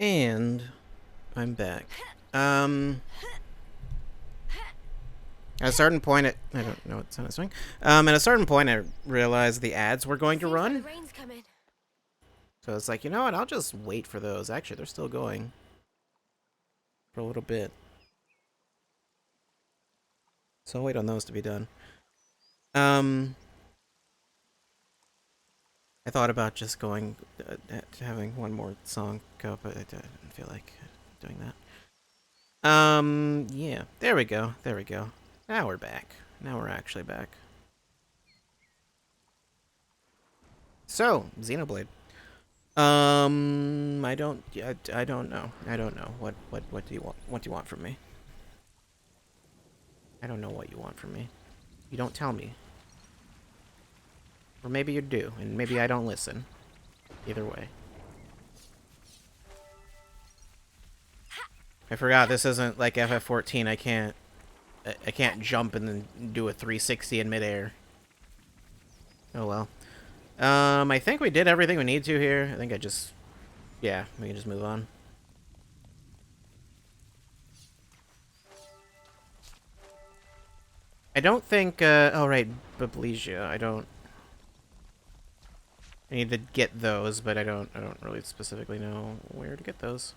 And I'm back. At a certain point, I don't know what sound it's doing. At a certain point, I realized the ads were going to run. So it's like, you know what? I'll just wait for those. Actually, they're still going for a little bit. So I'll wait on those to be done. I thought about just going, having one more song go, but I didn't feel like doing that. Yeah. There we go. There we go. Now we're back. Now we're actually back. So, Xenoblade. I don't know. I don't know. What do you want? What do you want from me? I don't know what you want from me. You don't tell me. Or maybe you do, and maybe I don't listen. Either way. I forgot this isn't like FF14. I can't jump and then do a 360 in midair. Oh well. I think we did everything we need to here. I think yeah, we can just move on. I don't think, oh right, Bablesia. I need to get those, but I don't really specifically know where to get those.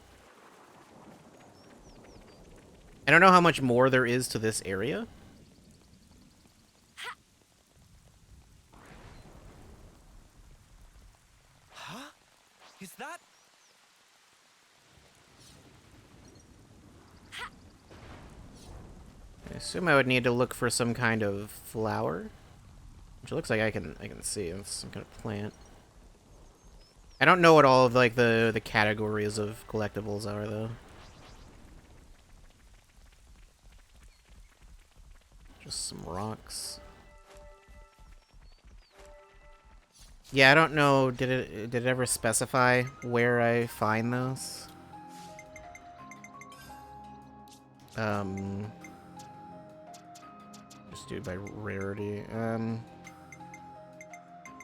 I don't know how much more there is to this area. Huh? Is that? I assume I would need to look for some kind of flower, which looks like I can see. It's some kind of plant. I don't know what all of like the categories of collectibles are though. Just some rocks. Yeah, I don't know. Did it ever specify where I find those? Just do it by rarity. I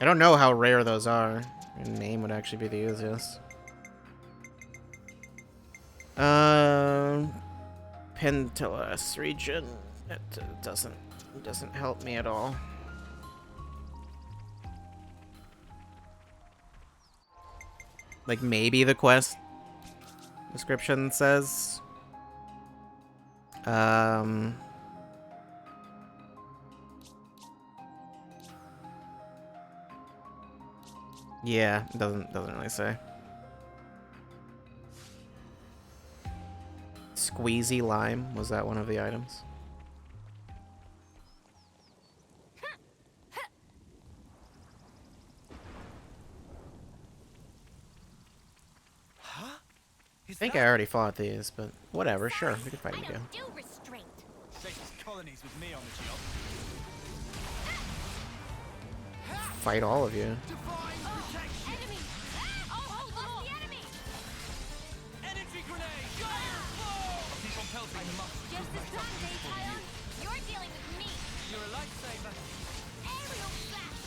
don't know how rare those are. Your name would actually be the easiest. Pentelis region. That doesn't help me at all. Like maybe the quest description says. Yeah, it doesn't really say. Squeezy lime, was that one of the items? Huh? I think I already fought these, but whatever, sure, we can fight them again. Satan's colonies with me on the job. Fight all of you. Divine protection. Enemy! Oh, hold the enemy! Energy grenade. Go! Keep on pelting them up. Just as done, Daytime. You're dealing with me. You're a lifesaver. Aerial slash.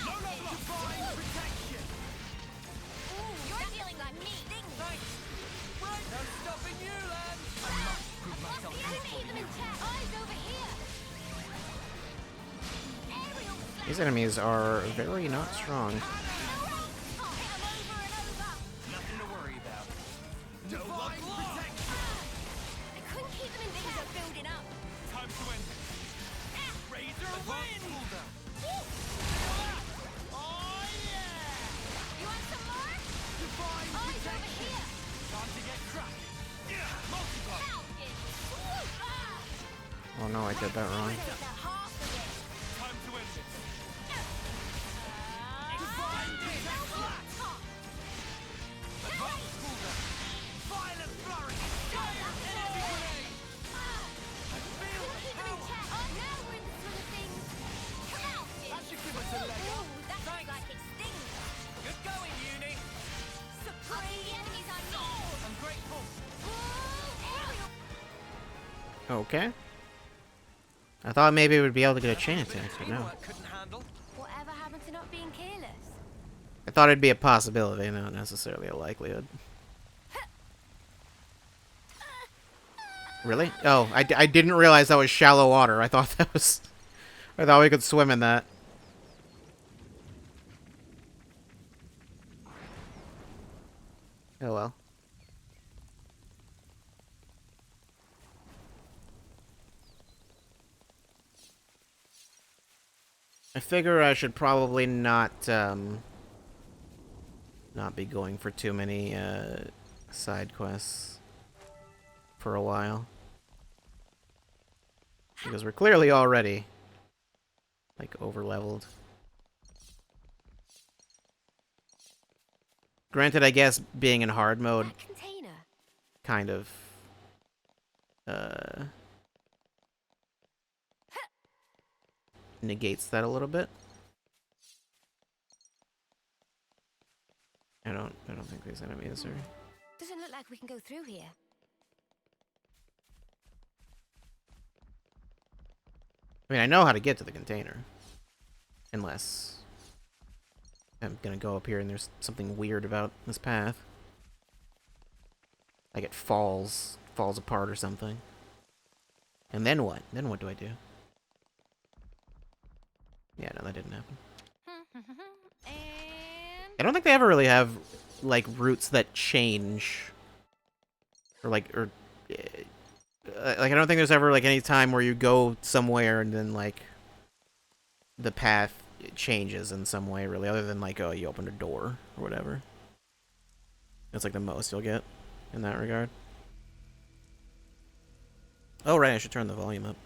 No, no, no. Divine protection. You're dealing with me. Thanks. Right. No stopping you, lad. I must prove myself Keep them in check. Eyes over here. Aerial slash. These enemies are very not strong. Nothing to worry about. Divine protection. I couldn't keep them in check. Things are building up. Time to end it. Razor wind. Oh yeah. You want some more? Divine Eyes over protection. here. Time to get cracking. Yeah. Multiply. Falcon. Oh no, I did that wrong. That's half of it. Time to end it. Divine protection. Advanced cooldown. Violent flurry. Energy grenade. I feel the Keep them in power. check. Oh, now we're in the swing of things. Come out, That should give us a leg up. Ooh, that looks like it stings. Good going, Uni. Surprise! The enemies are not. I'm grateful. Ooh, aerial. Okay. I thought maybe we would be able to get a chance here, but no. Teamwork couldn't handle. Whatever happened to not being careless? I thought it'd be a possibility, not necessarily a likelihood. Really? Oh, I didn't realize that was shallow water. I thought that was... I thought we could swim in that. Oh well. I figure I should probably not be going for too many side quests for a while. Because we're clearly already like over-leveled. Granted, I guess being in hard mode That container. kind of negates that a little bit. I don't think these enemies are... Doesn't look like we can go through here. I mean, I know how to get to the container. Unless I'm gonna go up here and there's something weird about this path. Like it falls apart or something. And then what? Then what do I do? Yeah, no, that didn't happen. And I don't think they ever really have, like, routes that change. Like, I don't think there's ever, like, any time where you go somewhere and then, like, the path changes in some way, really, other than, like, oh, you opened a door or whatever. That's, like, the most you'll get in that regard. Oh, right, I should turn the volume up.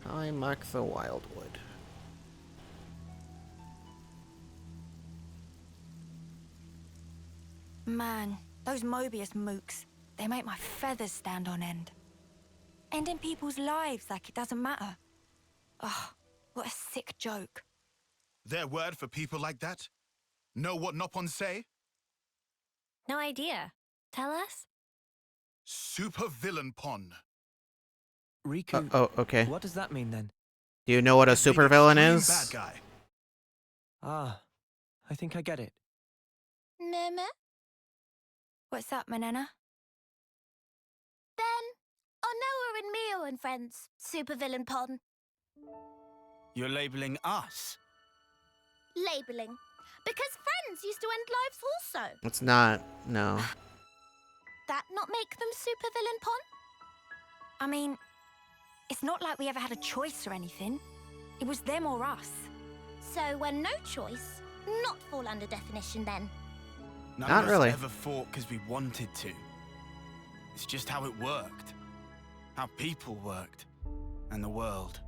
I mark the wildwood. Man, those Mobius mooks, they make my feathers stand on end. Ending people's lives like it doesn't matter. Oh, what a sick joke. Their word for people like that? Know what Nopon say? no idea. Tell us. Super villain pon. Riku, Oh, okay. what does that mean then? Do you know what a Big supervillain extreme is? Bad guy. Ah, I think I get it. Meme? What's up, Manana? Ben, Onoa and Mio and friends. Supervillain pon. You're labeling us. Labeling. Because friends used to end lives also. It's not. No. That not make them supervillain pon? I mean, it's not like we ever had a choice or anything. It was them or us. So when no choice, not fall under definition then. None Not of us really. ever fought because we wanted to. It's just how it worked. How people worked. And the world.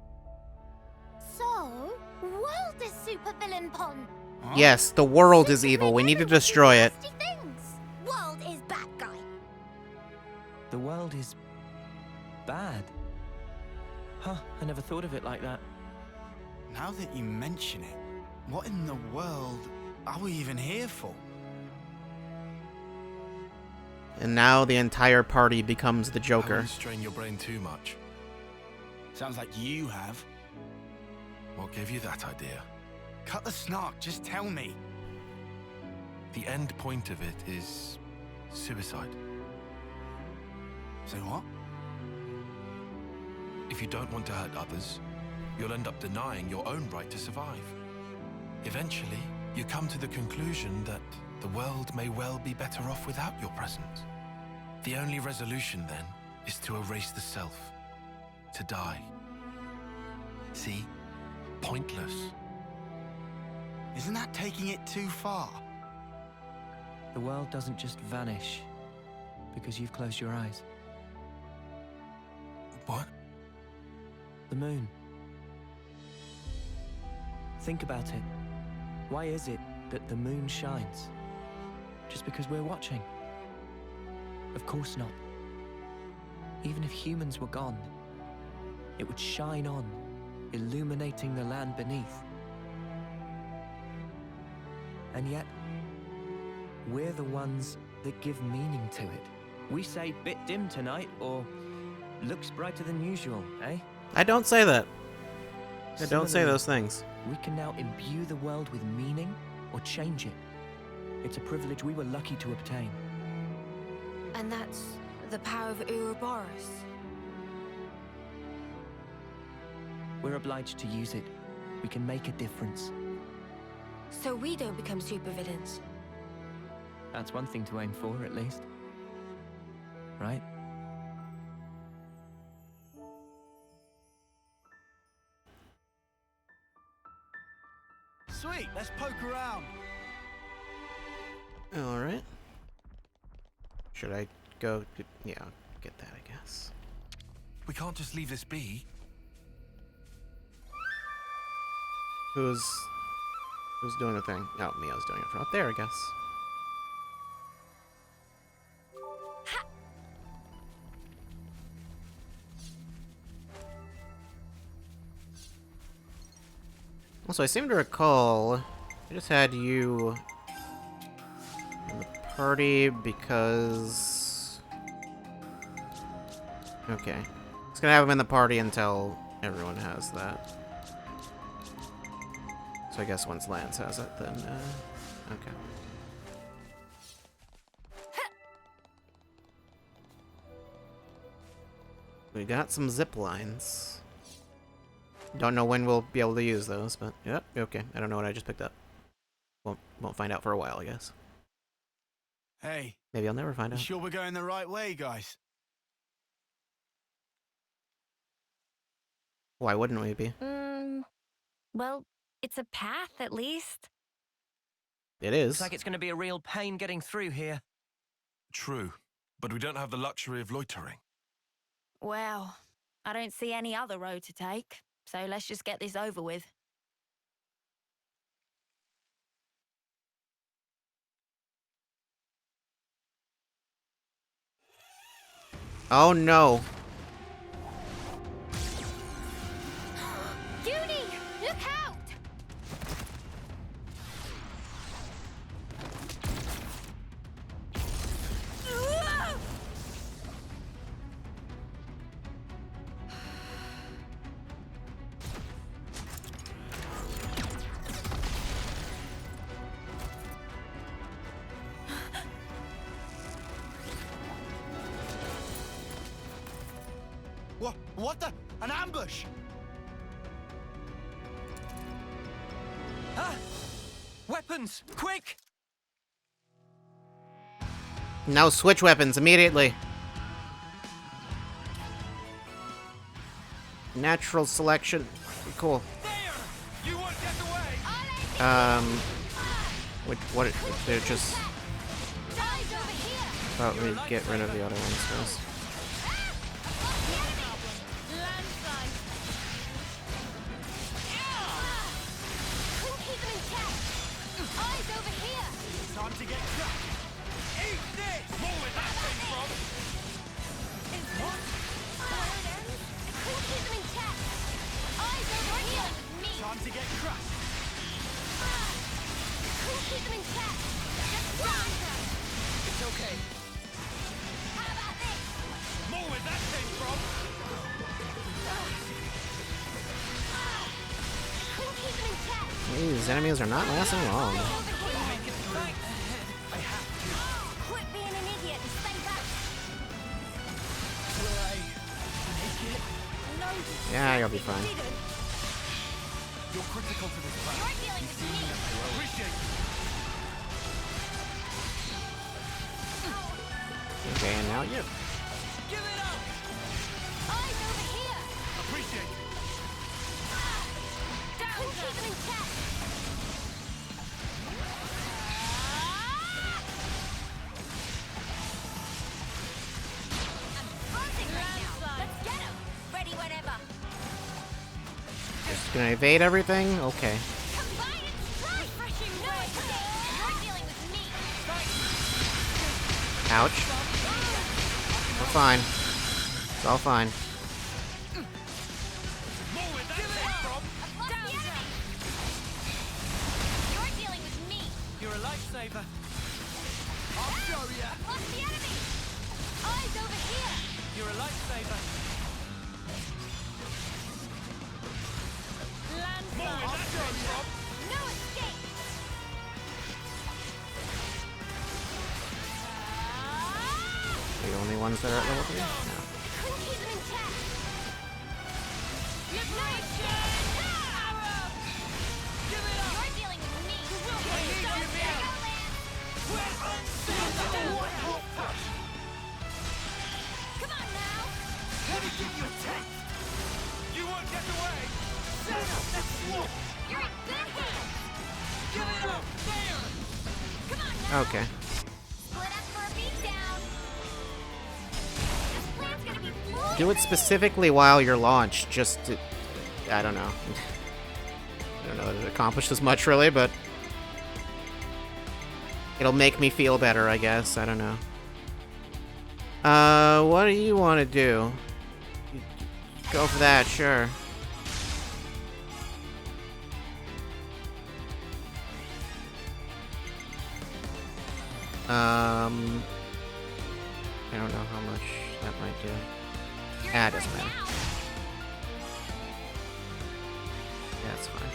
So, world is supervillain pon. Huh? Yes, the world is evil. We need to destroy it. Nasty things. World is bad guy. The world is bad. Huh, I never thought of it like that. Now that you mention it, what in the world are we even here for? And now the entire party becomes the I Joker. wouldn't strain your brain too much. Sounds like you have. What gave you that idea? Cut the snark, just tell me. The end point of it is suicide. Say what? If you don't want to hurt others, you'll end up denying your own right to survive. Eventually, you come to the conclusion that the world may well be better off without your presence. The only resolution then is to erase the self, to die. See? Pointless. Isn't that taking it too far? The world doesn't just vanish because you've closed your eyes. What? The moon. Think about it. Why is it that the moon shines? Just because we're watching? Of course not. Even if humans were gone, it would shine on, illuminating the land beneath. And yet, we're the ones that give meaning to it. We say bit dim tonight, or looks brighter than usual, eh? I don't say that. I don't say Similarly, those things. we can now imbue the world with meaning or change it. It's a privilege we were lucky to obtain. And that's the power of Ouroboros. We're obliged to use it. We can make a difference. So we don't become supervillains. That's one thing to aim for, at least. Right? Sweet, let's poke around. Alright. Should I go? Yeah, I'll get that, I guess. We can't just leave this be. Who's doing the thing? Oh, Mio's doing it from up there, I guess. Also, I seem to recall I just had you in the party because... Okay. It's gonna have him in the party until everyone has that. So I guess once Lance has it, then, okay. We got some zip lines. Don't know when we'll be able to use those, but yep, okay. I don't know what I just picked up. Won't find out for a while, I guess. Hey, Maybe I'll never find you out. sure we're going the right way, guys? Why wouldn't we be? Well, it's a path at least. It is. Looks like it's going to be a real pain getting through here. True, but we don't have the luxury of loitering. Well, I don't see any other road to take, so let's just get this over with. Oh no. Judy, look out! What the? An ambush! Ah! Weapons! Quick! Now switch weapons immediately. Natural selection. Cool. You won't get away! What? They're just Eyes over here! probably get rid of the other ones first. Landslide! Couldn't keep them in check! Eyes over here! Time to get cracked! Eat this! More where that came from! Couldn't keep them in check! Eyes over here! Me! Time to get cracked! Couldn't keep them in check! Just run them! It's okay. How about this? More where that came from! Couldn't keep them in check! These enemies are not lasting long. Over here! Quit being an idiot and stay back! No, Yeah, you'll be fine. didn't. You're critical to this plan. You're dealing with me! Appreciate it. Okay, and now you. Give it up! Eyes over here! Appreciate it. Couldn't keep them in check! Let's get him! Ready whenever! Just gonna evade everything? Okay. Combine and strike! Refreshing noise! You're dealing with me! Ouch. We're fine. It's all fine. More where that came from! I've lost the enemy! You're dealing with me! You're a lifesaver. I'll show ya! I've lost the enemy! Eyes over here! You're a lifesaver. Landslide! I'll show ya! No escape! ones that are at level 3? No. Couldn't keep them in check. You're dealing with me. Come on now. Let me give you a taste. You won't get away. You're in good hands. Give it up. There. Come on now. Okay. Split up for a beatdown. This plan's gonna be full. Do it specifically while you're launched, just to... I don't know. I don't know that it accomplishes much, really, but... It'll make me feel better, I guess. I don't know. What do you want to do? Go for that, sure. I don't know how much that might do. Ah, it doesn't matter. Yeah, that's fine.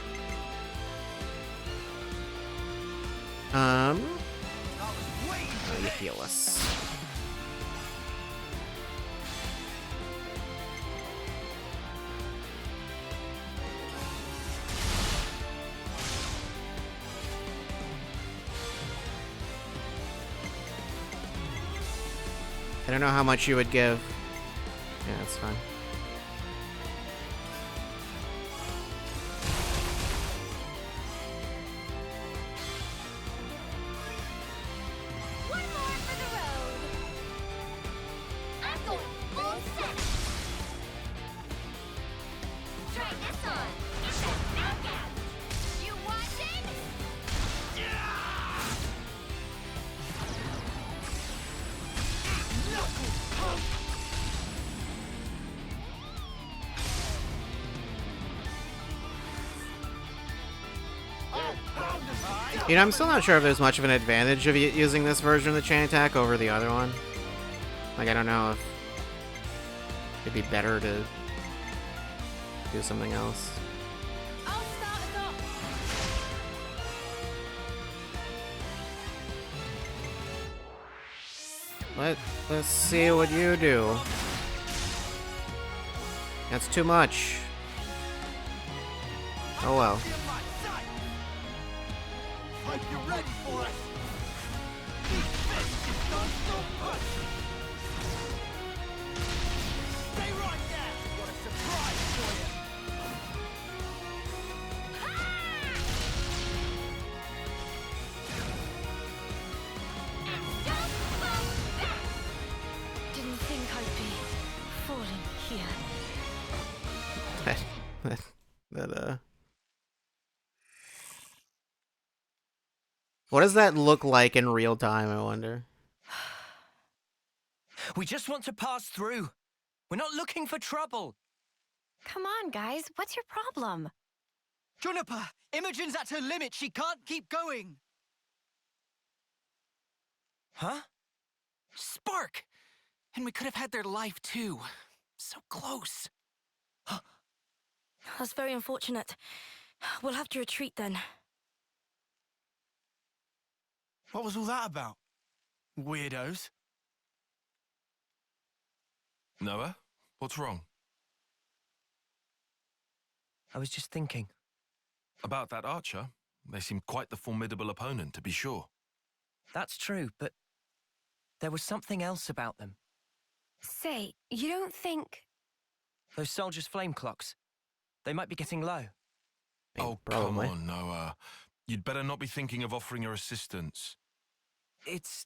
Oh, you feel us. I don't know how much you would give. Yeah, that's fine. One more for the road. I'm going full set. Try this on. It's a knockout. You watching? You know, I'm still not sure if there's much of an advantage of using this version of the chain attack over the other one. Like, I don't know if it'd be better to do something else. I'll start us off. Let's see what you do. That's too much. Oh well. Hope you're ready for us. This is done so much. Stay right there. Got a surprise for you. Didn't think I'd be falling here. What does that look like in real time, I wonder? We just want to pass through. We're not looking for trouble. Come on, guys. What's your problem? Juniper, Imogen's at her limit. She can't keep going. Huh? Spark! And we could have had their life too. So close. That's very unfortunate. We'll have to retreat then. What was all that about? Weirdos. Noah, what's wrong? I was just thinking. About that archer? They seem quite the formidable opponent, to be sure. That's true, but there was something else about them. Say, you don't think... Those soldiers' flame clocks. They might be getting low. Oh, Probably. come on, Noah. You'd better not be thinking of offering your assistance. It's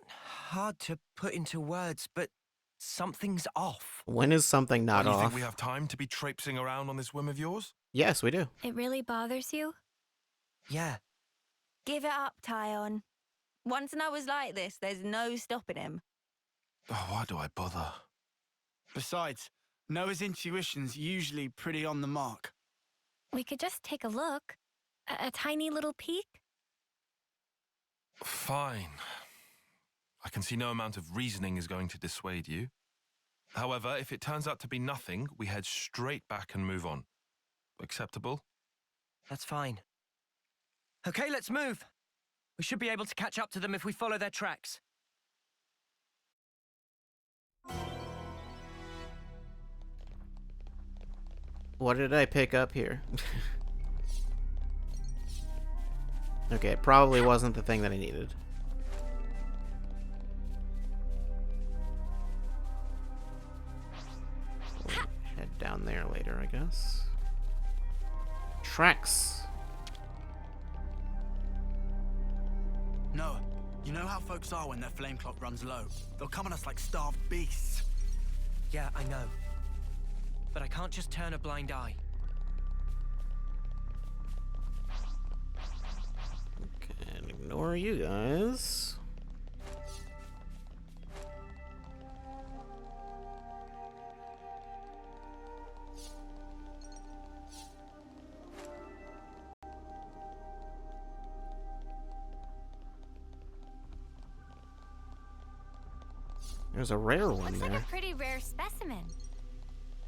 hard to put into words, but something's off. When is something not You off? think we have time to be traipsing around on this whim of yours? Yes, we do. It really bothers you? Yeah, Give it up, Tyon. Once Noah's like this, there's no stopping him. Oh, why do I bother? Besides, Noah's intuition's usually pretty on the mark. We could just take a look. A tiny little peek? Fine. I can see no amount of reasoning is going to dissuade you. However, if it turns out to be nothing, we head straight back and move on. Acceptable? that's fine. Okay, let's move. We should be able to catch up to them if we follow their tracks. What did I pick up here? Okay, it probably wasn't the thing that I needed. We'll head down there later, I guess. Tracks. No, you know how folks are when their flame clock runs low? They'll come on us like starved beasts. Yeah, I know. But I can't just turn a blind eye. Can ignore you guys. There's a rare one Looks there. like a pretty rare specimen.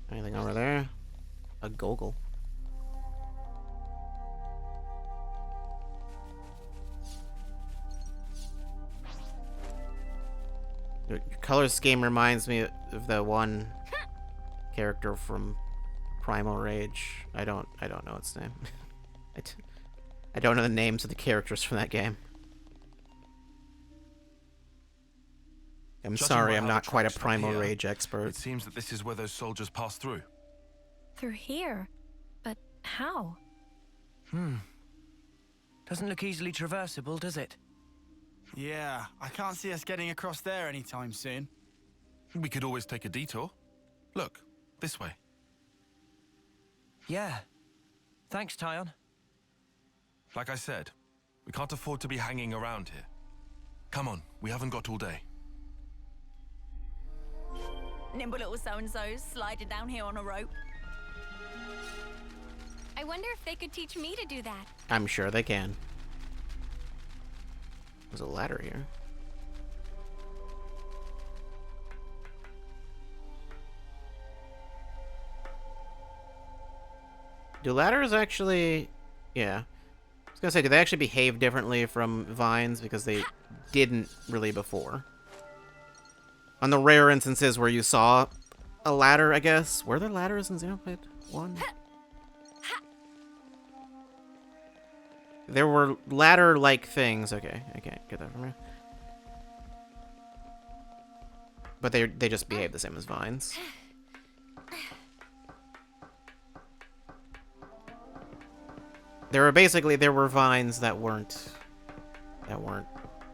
Anything over there? A goggle. Your color scheme reminds me of the one character from Primal Rage. I don't know its name. I don't know the names of the characters from that game. I'm Judging sorry, by I'm how the not quite a tracks Primal appear, Rage expert. It seems that this is where those soldiers passed through. Through here? But how? Doesn't look easily traversable, does it? Yeah, I can't see us getting across there anytime soon. We could always take a detour. Look, this way. Yeah. Thanks, Tyon. Like I said, we can't afford to be hanging around here. Come on, we haven't got all day. Nimble little so-and-sos sliding down here on a rope. I wonder if they could teach me to do that. I'm sure they can. There's a ladder here. Do ladders actually... Yeah. I was gonna say, do they actually behave differently from vines? Because they didn't really before. On the rare instances where you saw a ladder, I guess. Were there ladders in Xenoblade 1? There were ladder-like things. Okay, I can't get that from here. But they just behave the same as vines. There were vines that weren't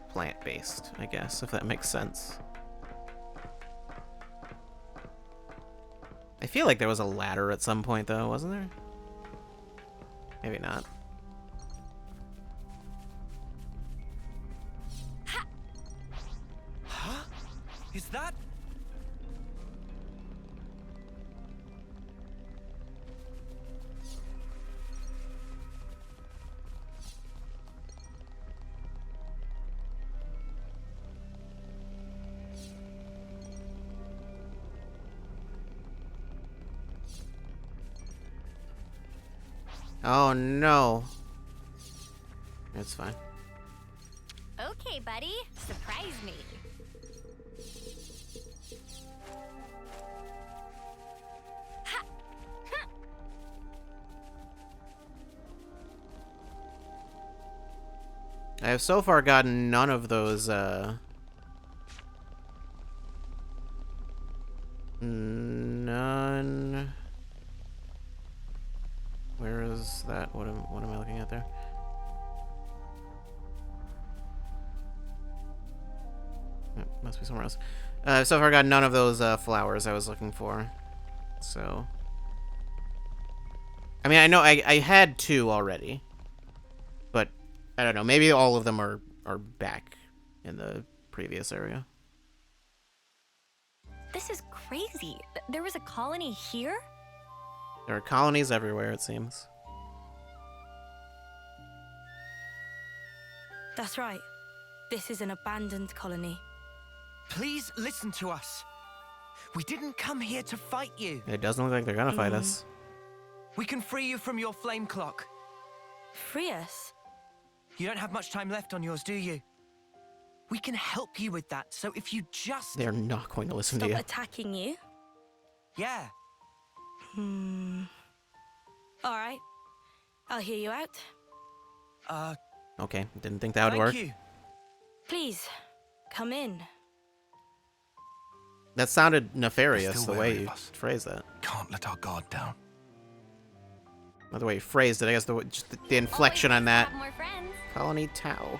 plant-based, I guess, if that makes sense. I feel like there was a ladder at some point, though, wasn't there? Maybe not. Huh? Is that... Oh, no. It's fine. Okay, buddy. Surprise me. I have so far gotten none of those, none... Where is that? What am I looking at there? Oh, must be somewhere else. So far I got none of those flowers I was looking for. So... I mean, I know I had 2 already. But, I don't know. Maybe all of them are back in the previous area. This is crazy. There was a colony here? There are colonies everywhere, it seems. That's right. This is an abandoned colony. Please listen to us. We didn't come here to fight you. It doesn't look like they're gonna fight us. We can free you from your flame clock. Free us? You don't have much time left on yours, do you? We can help you with that, so if you just... They're not going to listen Stop to you. attacking you? Yeah. All right. I'll hear you out. Okay, didn't think that would work. Thank you. Please, come in. That sounded nefarious, Still the way wary you of us. phrased that. Can't let our guard down. Not the way you phrased it, I guess just the inflection on that. Have more friends. Colony Tau.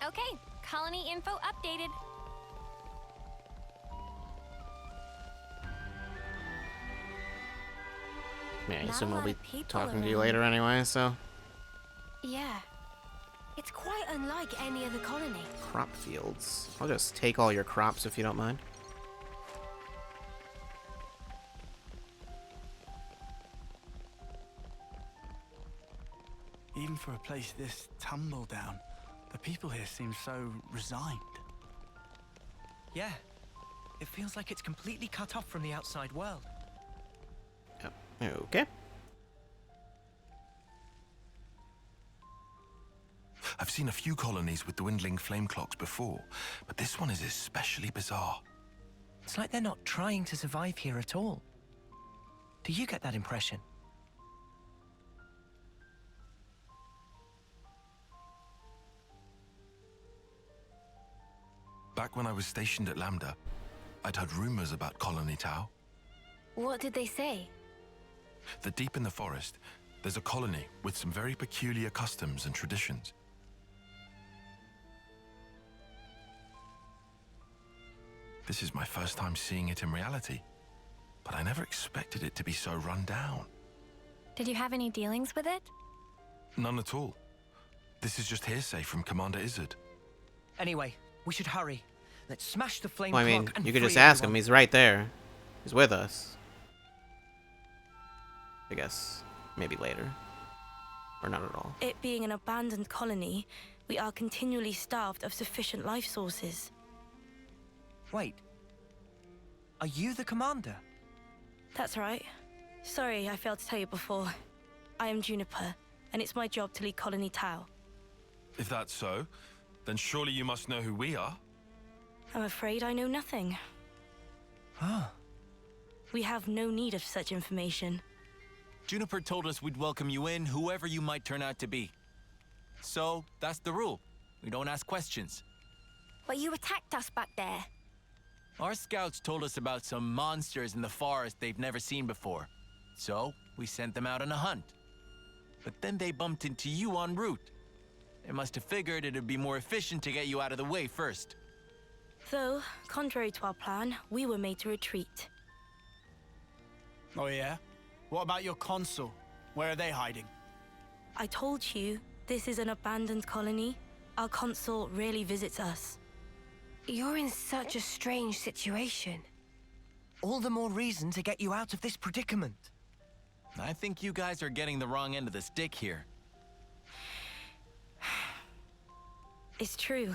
Okay, colony info updated. Yeah, I Not assume a I'll lot be of people talking to you around. later anyway, so. Yeah. It's quite unlike any other colony. Crop fields. I'll just take all your crops if you don't mind. Even for a place this tumble down, the people here seem so resigned. Yeah. It feels like it's completely cut off from the outside world. Yep. Okay. I've seen a few colonies with dwindling flame clocks before, but this one is especially bizarre. It's like they're not trying to survive here at all. Do you get that impression? Back when I was stationed at Lambda, I'd heard rumors about Colony Tau. What did they say? That deep in the forest, there's a colony with some very peculiar customs and traditions. This is my first time seeing it in reality, but I never expected it to be so run down. Did you have any dealings with it? None at all. This is just hearsay from Commander Izzard. Anyway, we should hurry. Let's smash the flame Well, I clock mean, and you could free just ask him. everyone. He's right there. He's with us. I guess. Maybe later. Or not at all. It being an abandoned colony, we are continually starved of sufficient life sources. Wait. Are you the commander? That's right. Sorry, I failed to tell you before. I am Juniper, and it's my job to lead Colony Tau. If that's so, then surely you must know who we are. I'm afraid I know nothing. Ah. We have no need of such information. Juniper told us we'd welcome you in, whoever you might turn out to be. So, that's the rule. We don't ask questions. But you attacked us back there. Our scouts told us about some monsters in the forest they've never seen before. So, we sent them out on a hunt. But then they bumped into you en route. They must have figured it'd be more efficient to get you out of the way first. Though, contrary to our plan, we were made to retreat. Oh yeah? What about your consul? Where are they hiding? I told you, this is an abandoned colony. Our consul rarely visits us. You're in such a strange situation. All the more reason to get you out of this predicament. I think you guys are getting the wrong end of the stick here. It's true.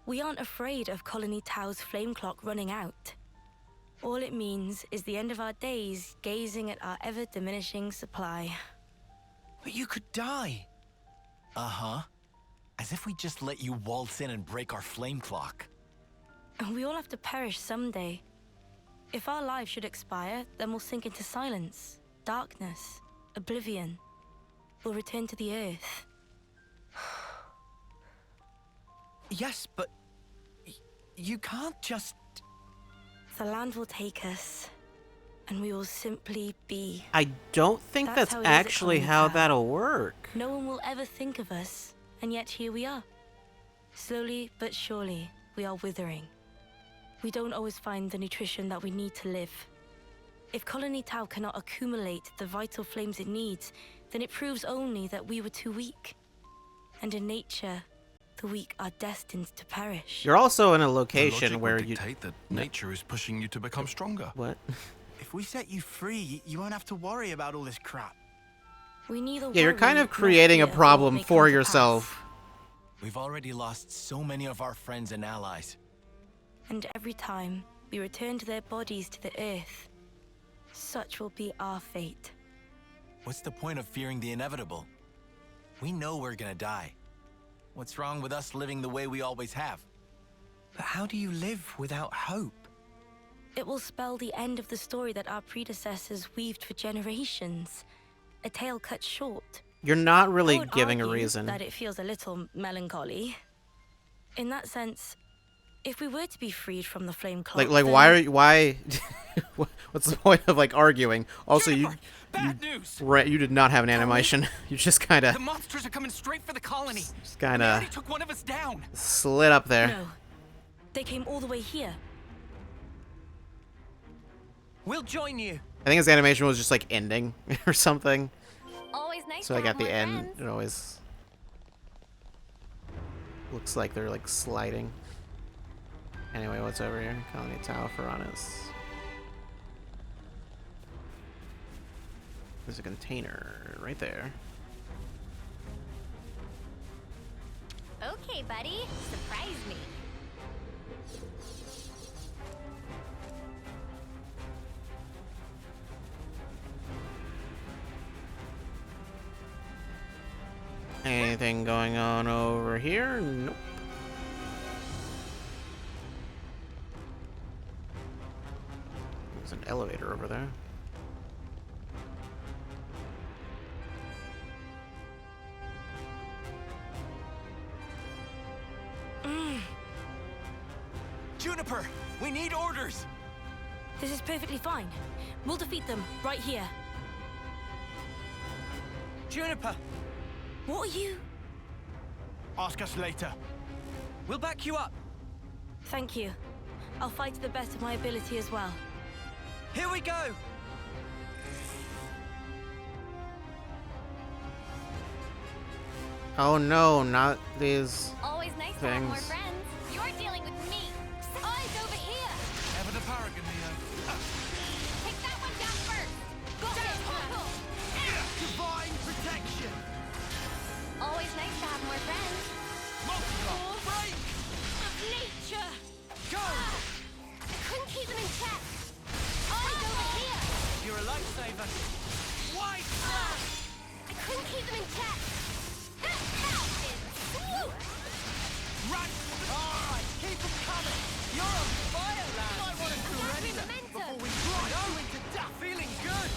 We aren't afraid of Colony Tau's flame clock running out. All it means is the end of our days gazing at our ever-diminishing supply. But you could die. Uh-huh. As if we just let you waltz in and break our flame clock. And we all have to perish someday. If our lives should expire, then we'll sink into silence, darkness, oblivion. We'll return to the earth. Yes, but you can't just... The land will take us, and we will simply be. I don't think That's that's how it is at actually Colony how Tau. that'll work. No one will ever think of us, and yet here we are. Slowly but surely, we are withering. We don't always find the nutrition that we need to live. If Colony Tau cannot accumulate the vital flames it needs, then it proves only that we were too weak. And in nature, the weak are destined to perish. You're also in a The location logic where would you... dictate that nature is pushing you to become stronger. What? If we set you free, you won't have to worry about all this crap. We neither Yeah, you're kind worry of nor creating a fear what problem may for come to yourself. pass. We've already lost so many of our friends and allies. And every time we return to their bodies to the earth, such will be our fate. What's the point of fearing the inevitable? We know we're gonna die. What's wrong with us living the way we always have? But how do you live without hope? It will spell the end of the story that our predecessors weaved for generations. A tale cut short. You're not I really won't giving a argue reason. that it feels a little melancholy. In that sense, if we were to be freed from the flame clock, Like then why are you, why? What's the point of like arguing? Also, Juniper, bad news. you did not have an animation. You just kind The of monsters are coming straight for the colony. just They kind already of took one of us down. slid up there. No. They came all the way here. We'll join you. I think his animation was just like ending or something. Always nice So to like have at the more end, friends. it always looks like they're like sliding. Anyway, what's over here? Colony Tau Furanis. There's a container right there. Okay, buddy. Surprise me. Anything going on over here? Nope. There's an elevator over there. Juniper, we need orders. This is perfectly fine. We'll defeat them right here. Juniper, What are you? Ask us later. we'll back you up. Thank you. I'll fight to the best of my ability as well. Here we go. Oh no, not these. Always nice to have more Things. friends. You're dealing with me. Eyes over here. Ever the paragon, Neo. Take that one down first. Got it. Divine protection. Always nice to have more friends. Break. Of nature. Go. I couldn't keep them in check. Eyes over here. You're a lifesaver. White. I couldn't keep them in check. Mountain swoop. Run. All right, keep them coming. You're on fire, lad. I want to I surrender got momentum. before we grind you into death. Feeling good.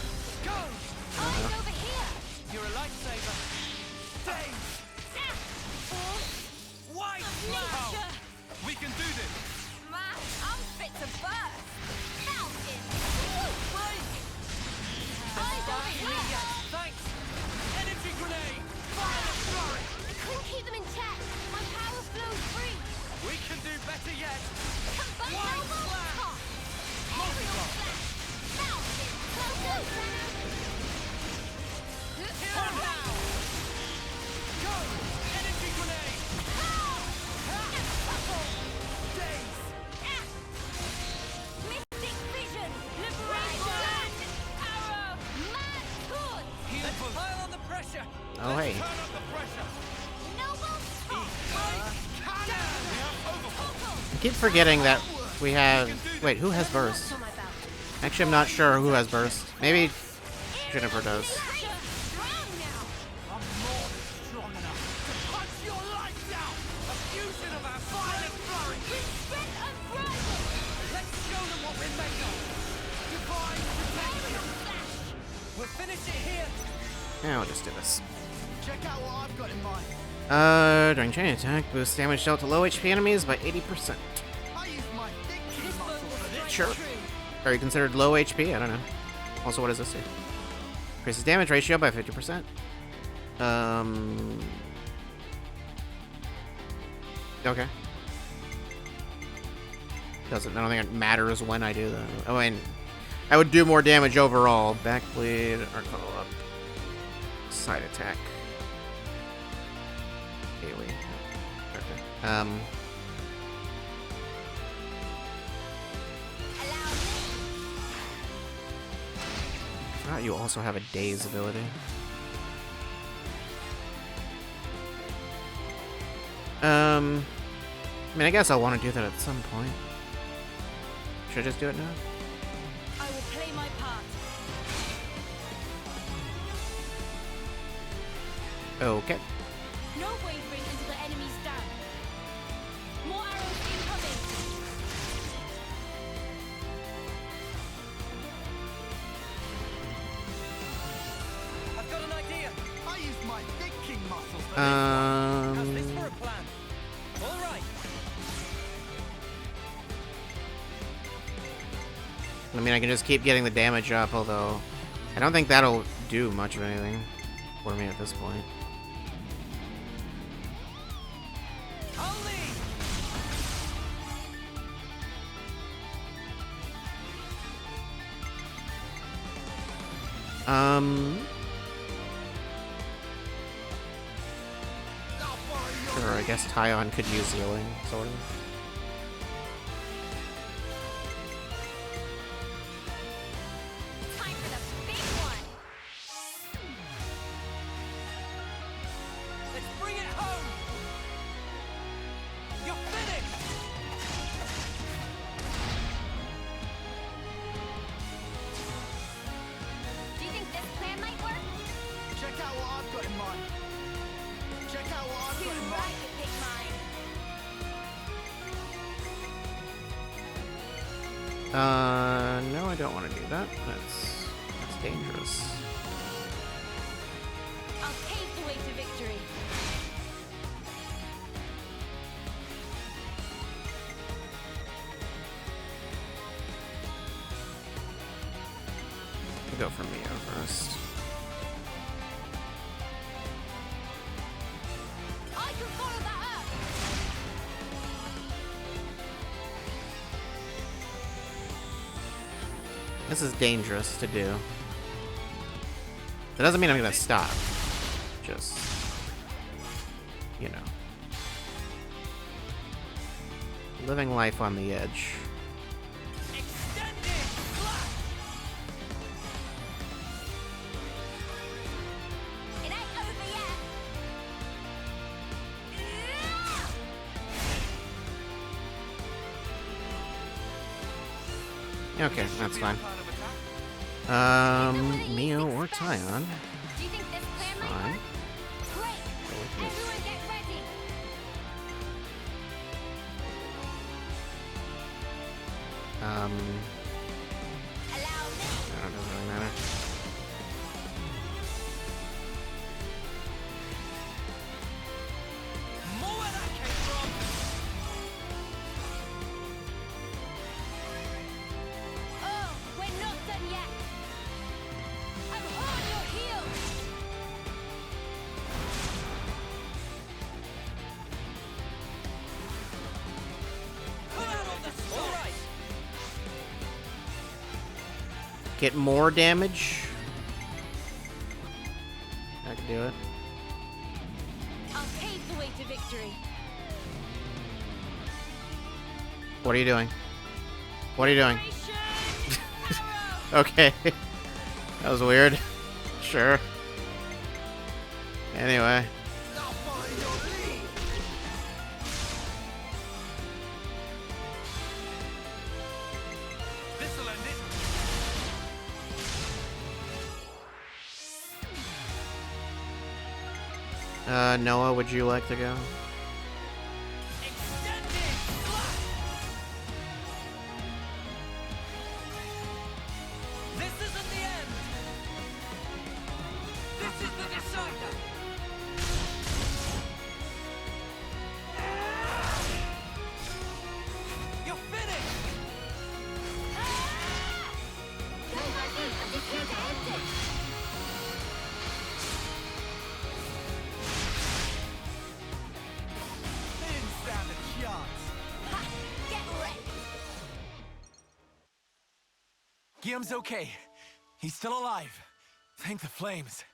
Go. Eyes over here. You're a lifesaver. Dave. White. Nature. We can do this. Man, I'm fit to burst. Mountain swoop. Eyes over here. Thanks. Energy grenade. I couldn't keep them in check. My power flows free. We can do better yet. Combine White elbow flash. top. Aerial flash. Mountain swoop. On now. Go. Energy grenade. Days. Mystic vision. Liberation. Arrow. Mad good. Let's pile on the pressure. Oh hey. Turn up the pressure. Noble top. I keep forgetting that we have. Wait, who has burst? On my belt. Actually, I'm not sure who has burst. Maybe Jennifer does. Strong now. I'm more than strong enough to punch your lights out. A fusion of our fire and flurry. Strength unrivaled. Let's show them what we're made of. Divine protection. Aerial flash. We'll finish it here. Yeah, I'll just do this. Check out what I've got in mind. During chain attack, boost damage dealt to low HP enemies by 80%. I use my victory muscle for this. Sure. Are you considered low HP? I don't know. Also, what does this do? Increases damage ratio by 50%. Okay. Doesn't. I don't think it matters when I do that. I mean, I would do more damage overall. Backbleed, arc follow up, side attack, daily. Okay. Allow me. I forgot you also have a daze ability. I mean, I guess I'll want to do that at some point. Should I just do it now? I will play my part. Okay. No wavering until the enemy's down. More arrows incoming. How's this for a plan? All right. I mean, I can just keep getting the damage up, although I don't think that'll do much of anything for me at this point. I'll lead. Sure, I guess Tyon could use healing, sort of. Time for the big one. Let's bring it home. You're finished. Do you think this plan might work? Check out what I've got in mind. Check out what I've Too got in right mind. to pick mine. No, I don't want to do that. That's dangerous. I'll pave the way to victory. We'll go for Mio first. I can follow that up. This is dangerous to do. That doesn't mean I'm gonna stop. Just, you know, living life on the edge. Extended slash. It ain't over yet. Okay, that's fine. Mio or Tyon. Do you think this plan might Fine. work? Great. Go with this. Everyone get ready. Um, Allow me. no, it doesn't really matter. More where that came from. Oh, we're not done yet. I'm on your heels. Pull out on the all right. Get more damage. I can do it. I'll pave the way to victory. What are you doing? What are you doing? Operation Arrow. Okay. That was weird. Sure. Anyway. This'll end it. Noah, would you like to go? Extended slash. This isn't the end. This is the decider. You're finished. Don't let me. I'm just here to end it. They didn't stand a chance. Ha! Get ready. Guillaume's okay. He's still alive. Thank the flames.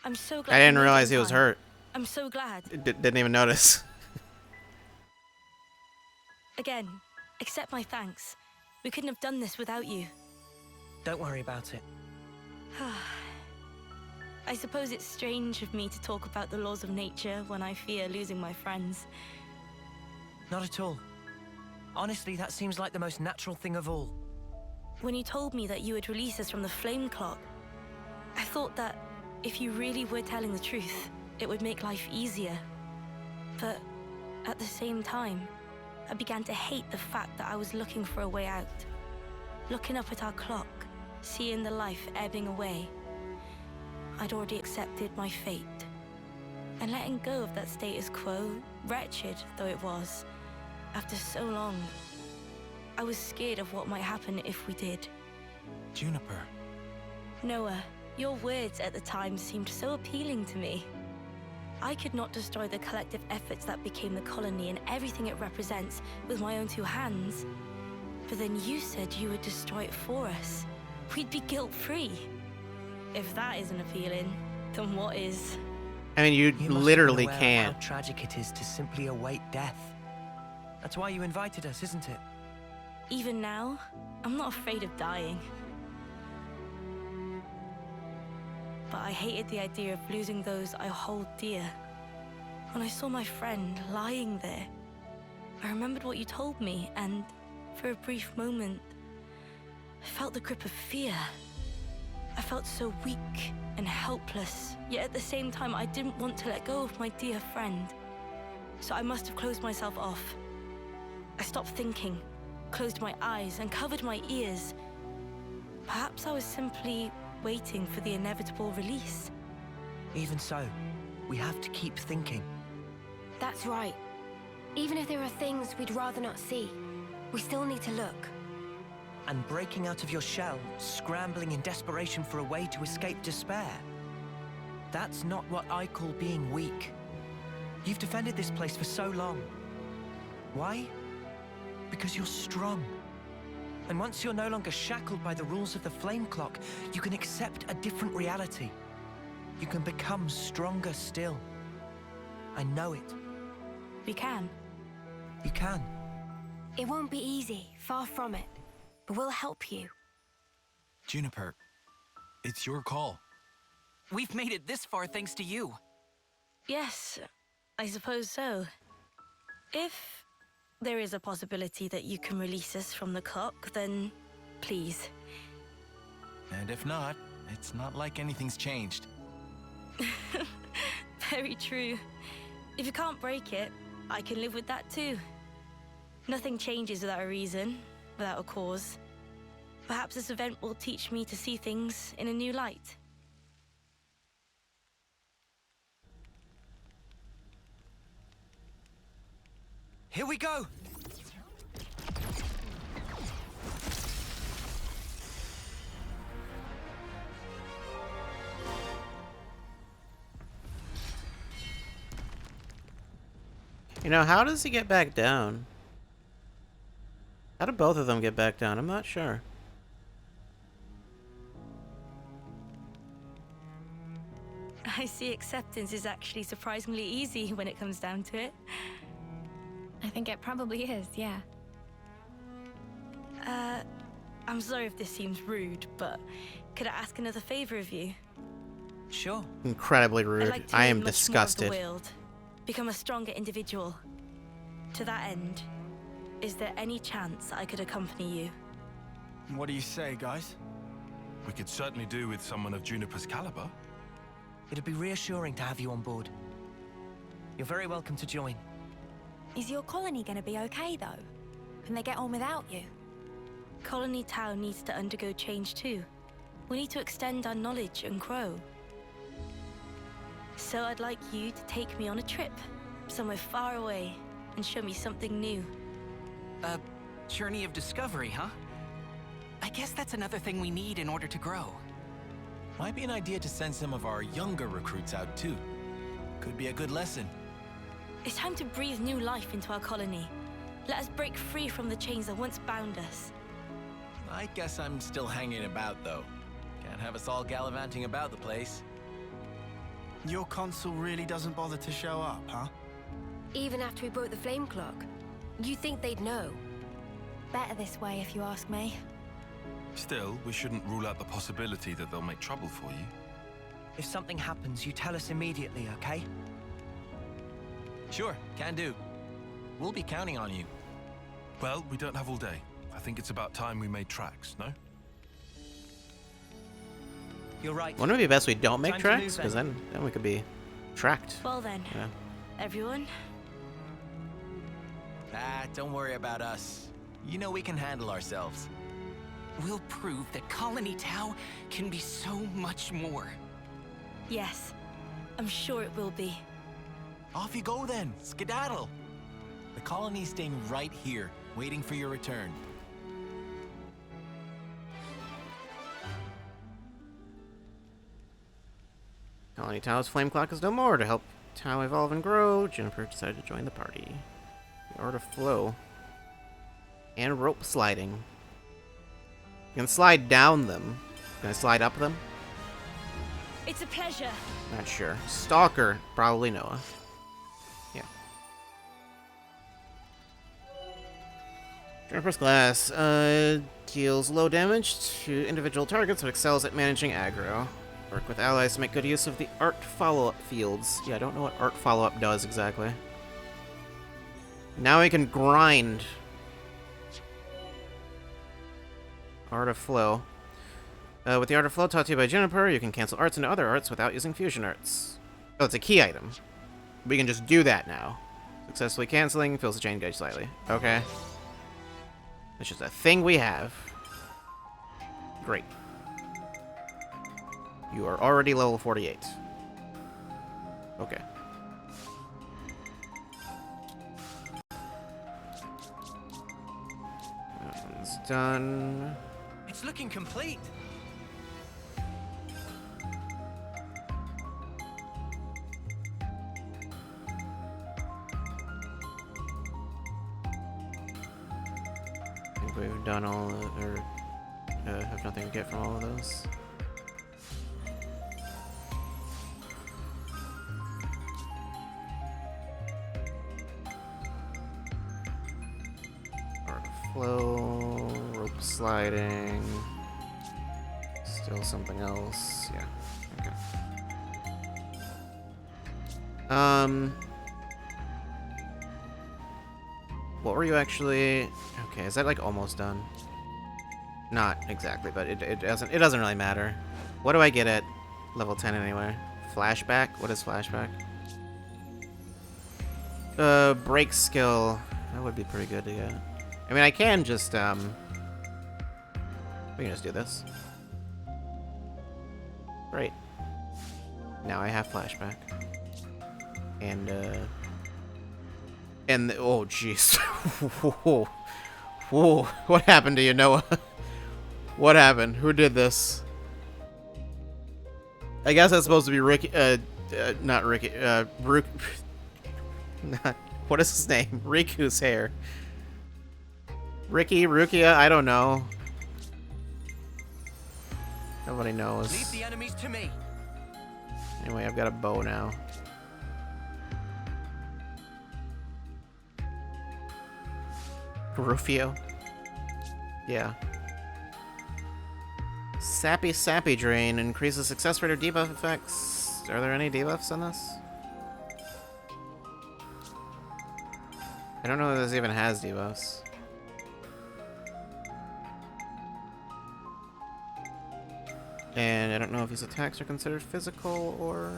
I'm so glad. I you didn't made it realize in he was time. hurt. I'm so glad. Didn't even notice. Again, accept my thanks. We couldn't have done this without you. Don't worry about it. I suppose it's strange of me to talk about the laws of nature when I fear losing my friends. Not at all. Honestly, that seems like the most natural thing of all. When you told me that you would release us from the flame clock, I thought that if you really were telling the truth, it would make life easier. But at the same time, I began to hate the fact that I was looking for a way out. Looking up at our clock, seeing the life ebbing away, I'd already accepted my fate. and letting go of that status quo, wretched though it was, after so long. I was scared of what might happen if we did. Juniper. Noah, your words at the time seemed so appealing to me. I could not destroy the collective efforts that became the colony and everything it represents with my own two hands. But then you said you would destroy it for us. We'd be guilt-free. If that isn't appealing, then what is? I mean, you must have been literally aware of can't. How tragic it is to simply await death. That's why you invited us, isn't it? Even now, I'm not afraid of dying. But I hated the idea of losing those I hold dear. When I saw my friend lying there, I remembered what you told me, and for a brief moment, I felt the grip of fear. I felt so weak and helpless, yet at the same time I didn't want to let go of my dear friend. So I must have closed myself off. I stopped thinking, closed my eyes, and covered my ears. Perhaps I was simply waiting for the inevitable release. Even so, we have to keep thinking. That's right. Even if there are things we'd rather not see, we still need to look. And breaking out of your shell, scrambling in desperation for a way to escape despair. That's not what I call being weak. You've defended this place for so long. Why? Because you're strong. And once you're no longer shackled by the rules of the flame clock, you can accept a different reality. You can become stronger still. I know it. We can. You can. It won't be easy, far from it. But we'll help you. Juniper, it's your call. We've made it this far thanks to you. Yes, I suppose so. If there is a possibility that you can release us from the clock, then please. And if not, it's not like anything's changed. Very true. If you can't break it, I can live with that too. Nothing changes without a reason, without a cause. Perhaps this event will teach me to see things in a new light. Here we go! You know, how does he get back down? How do both of them get back down? I'm not sure. I see acceptance is actually surprisingly easy when it comes down to it. I think it probably is, yeah. I'm sorry if this seems rude, but could I ask another favor of you? Sure. Incredibly I'd rude. like to I learn am much more of disgusted. the world, become a stronger individual. To that end, is there any chance I could accompany you? What do you say, guys? We could certainly do with someone of Juniper's caliber. It'd be reassuring to have you on board. You're very welcome to join. Is your colony gonna be okay, though? Can they get on without you? Colony Tau needs to undergo change too. We need to extend our knowledge and grow. So I'd like you to take me on a trip, somewhere far away, and show me something new. A journey of discovery, huh? I guess that's another thing we need in order to grow. Might be an idea to send some of our younger recruits out too. Could be a good lesson. It's time to breathe new life into our colony. Let us break free from the chains that once bound us. I guess I'm still hanging about though. Can't have us all gallivanting about the place. Your consul really doesn't bother to show up, huh? Even after we broke the flame clock, you think they'd know? Better this way, if you ask me. Still, we shouldn't rule out the possibility that they'll make trouble for you. If something happens, you tell us immediately, okay? Sure, can do. We'll be counting on you. Well, we don't have all day. I think it's about time we made tracks, no? You're right. Wouldn't it be best we don't make Time to tracks? move Because then. then we could be tracked. Well then, Yeah. everyone, Don't worry about us. You know we can handle ourselves. We'll prove that Colony Tau can be so much more. yes, I'm sure it will be. Off you go then. Skedaddle. The colony's staying right here, waiting for your return. Colony Tao's flame clock is no more. To help Tao evolve and grow, Juniper decided to join the party. The art of flow. And rope sliding. You can slide down them. Can I slide up them? It's a pleasure. Not sure. Stalker, probably Noah. Yeah. Juniper's class deals low damage to individual targets, but excels at managing aggro. Work with allies to make good use of the art follow-up fields. Yeah, I don't know what art follow-up does exactly. Now we can grind. Art of Flow. With the Art of Flow taught to you by Juniper, you can cancel arts into other arts without using fusion arts. Oh, it's a key item. We can just do that now. Successfully canceling, fills the chain gauge slightly. Okay. It's just a thing we have. Great. You are already level 48. Okay. That one's done. It's looking complete. I think we've done all, or have nothing to get from all of those. Art of Flow, rope sliding, still something else. Yeah. Okay. What were you actually? Okay, is that like almost done? Not exactly, but it doesn't really matter. What do I get at level 10 anyway? Flashback? What is flashback? Break skill. That would be pretty good to get. I mean, I can just we can just do this. Great. Now I have flashback. And oh jeez. Whoa. Whoa. What happened to you, Noah? What happened? Who did this? I guess that's supposed to be Ricky, not Ricky, what is his name? Riku's hair. Ricky, Rukia, I don't know. Nobody knows. Leave the enemies to me. Anyway, I've got a bow now. Rufio? Yeah. Sappy Drain increases success rate or debuff effects. Are there any debuffs on this? I don't know if this even has debuffs. And I don't know if these attacks are considered physical or...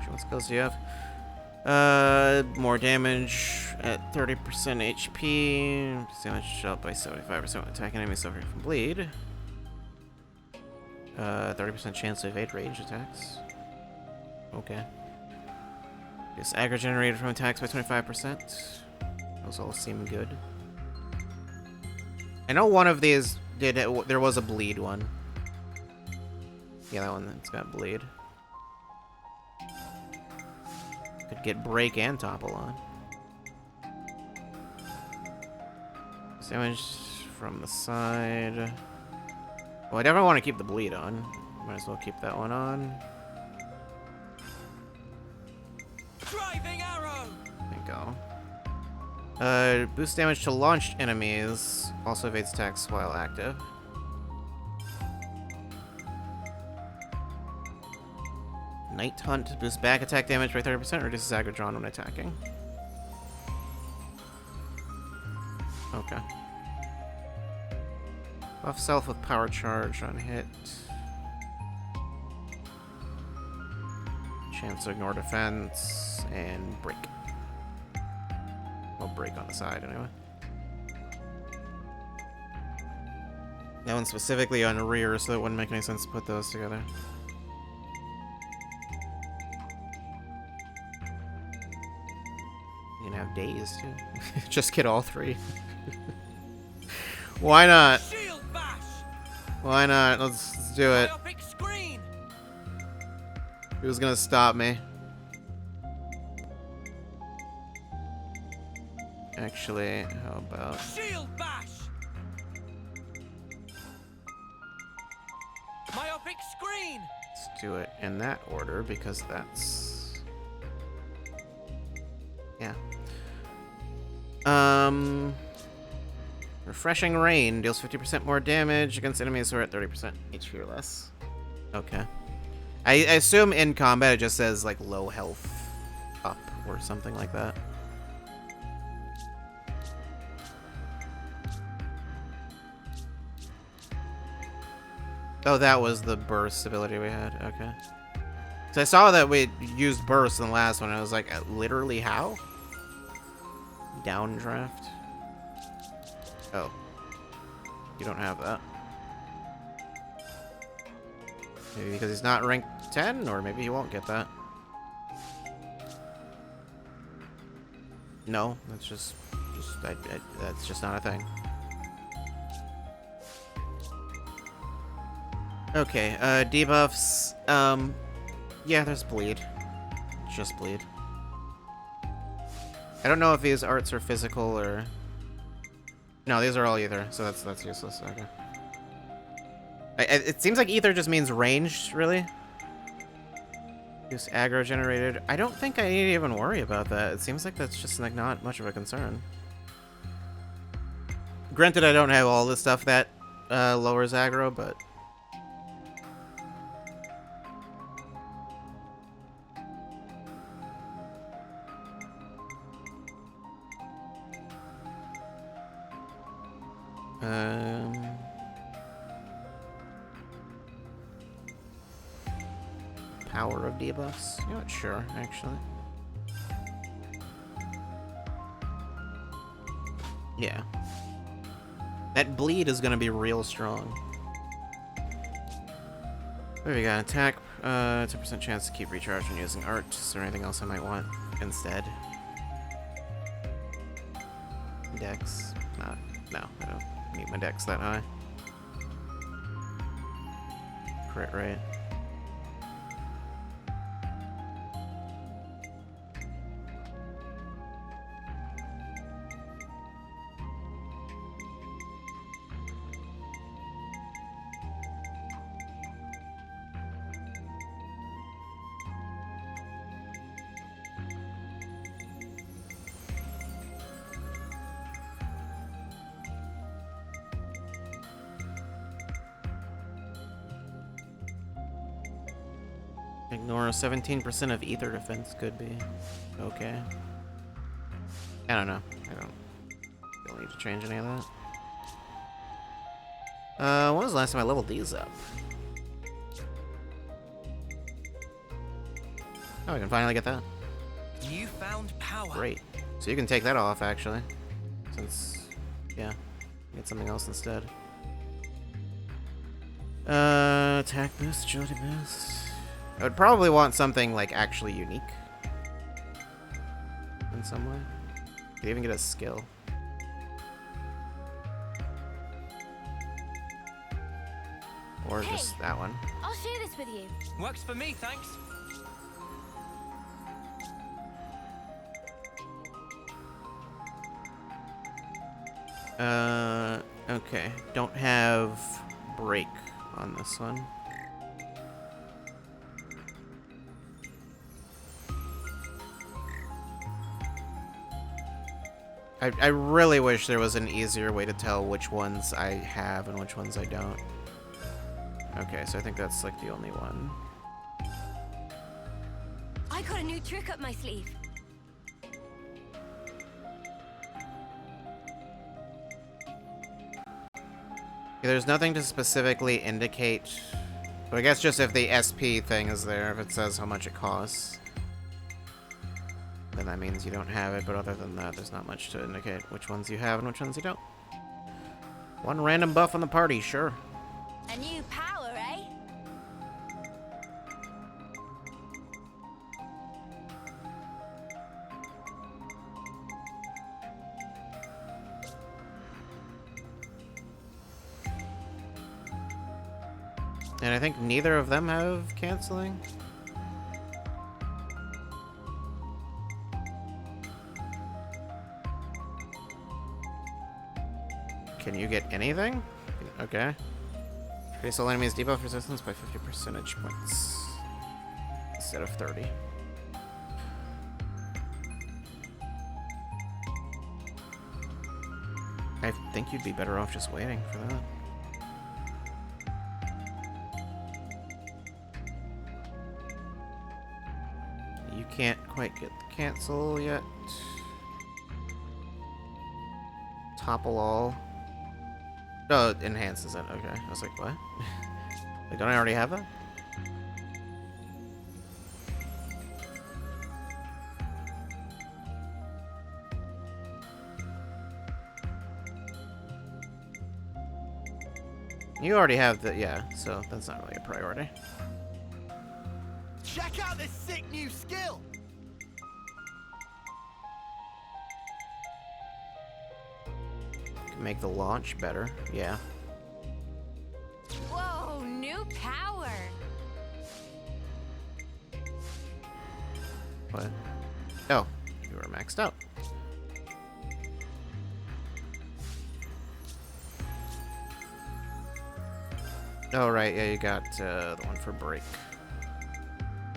What skills do you have? More damage at 30% HP. Damage up by 75% when attacking enemies suffering from bleed. 30% chance to evade range attacks. Okay. This aggro generated from attacks by 25%. Those all seem good. I know one of these did. There was a bleed one. Yeah, that one that's got bleed. Could get break and topple on. Damage from the side. Well, I definitely want to keep the bleed on. Might as well keep that one on. Driving arrow. There you go. Boost damage to launched enemies. Also evades attacks while active. Night Hunt boosts back attack damage by 30%, reduces aggro drawn when attacking. Okay. Buff self with power charge on hit. Chance to ignore defense and break. Well, break on the side anyway. That one's specifically on rear, so it wouldn't make any sense to put those together. You can have days too. Just get all three. Why not? Shield bash! Why not? Let's do it. Biopic screen! Who's gonna stop me? Actually, how about... Shield bash! Myopic screen! Let's do it in that order, because that's... Yeah. Refreshing Rain deals 50% more damage against enemies who are at 30% HP or less. Okay. I assume in combat it just says, like, low health up or something like that. Oh, that was the burst ability we had. Okay. So I saw that we used burst in the last one, and I was like, literally how? Downdraft? Oh. You don't have that. Maybe because he's not ranked 10, or maybe he won't get that. No, that's that's just not a thing. Okay, debuffs. Yeah, there's bleed. Just bleed. I don't know if these arts are physical or... No, these are all ether, so that's useless. Okay. It seems like ether just means ranged, really. Use aggro generated. I don't think I need to even worry about that. It seems like that's just like not much of a concern. Granted, I don't have all the stuff that lowers aggro, but... Power of debuffs? You know what? Sure, actually. Yeah. That bleed is gonna be real strong. What do we got? Attack, 10% chance to keep recharged when using art. Is there anything else I might want instead? Dex? No, I don't need my dex that high. Crit rate. Ignore 17% of ether defense could be okay. I don't know. I don't need to change any of that. When was the last time I leveled these up? Oh, I can finally get that. You found power. Great. So you can take that off, actually. Since, yeah, get something else instead. Attack boost, agility boost. I would probably want something, like, actually unique. In some way. Could even get a skill. Or Hey, just that one. I'll share this with you. Works for me, thanks. Okay. Don't have break on this one. I really wish there was an easier way to tell which ones I have and which ones I don't. Okay, so I think that's like the only one. I got a new trick up my sleeve. There's nothing to specifically indicate, but I guess just if the SP thing is there, if it says how much it costs, then that means you don't have it, but other than that, there's not much to indicate which ones you have and which ones you don't. One random buff on the party, sure. A new power, eh? And I think neither of them have canceling. Can you get anything? Okay. Increase all enemies debuff resistance by 50 percentage points instead of 30. I think you'd be better off just waiting for that. You can't quite get the cancel yet. Topple all. Oh, it enhances it. Okay. I was like, what? Like, don't I already have that? You already have the, yeah, so that's not really a priority. Check out this sick new skill! Can make the launch better, yeah. Whoa, new power. What? Oh, you were maxed out. Oh, right, yeah, you got the one for break.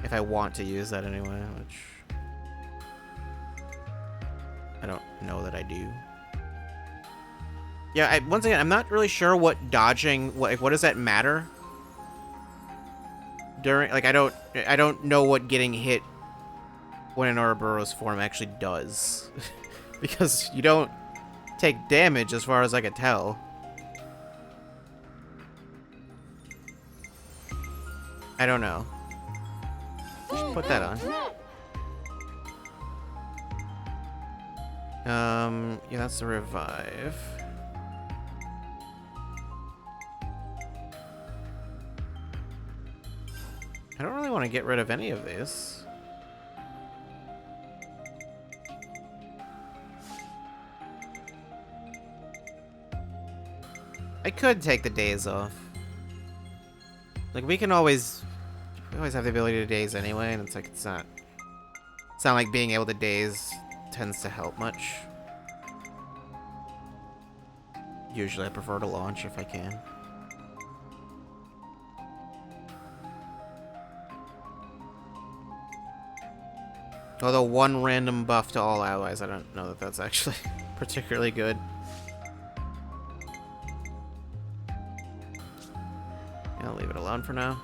If I want to use that anyway, which I don't know that I do. Yeah, once again, I'm not really sure what dodging, what does that matter? During, like, I don't know what getting hit when an Ouroboros form actually does. Because you don't take damage as far as I can tell. I don't know. Just put that on. Yeah, that's the revive. I don't really want to get rid of any of these. I could take the days off. Like, we always have the ability to daze anyway, and it's like, it's not like being able to daze tends to help much. Usually I prefer to launch if I can. Although one random buff to all allies, I don't know that that's actually particularly good. Yeah, I'll leave it alone for now.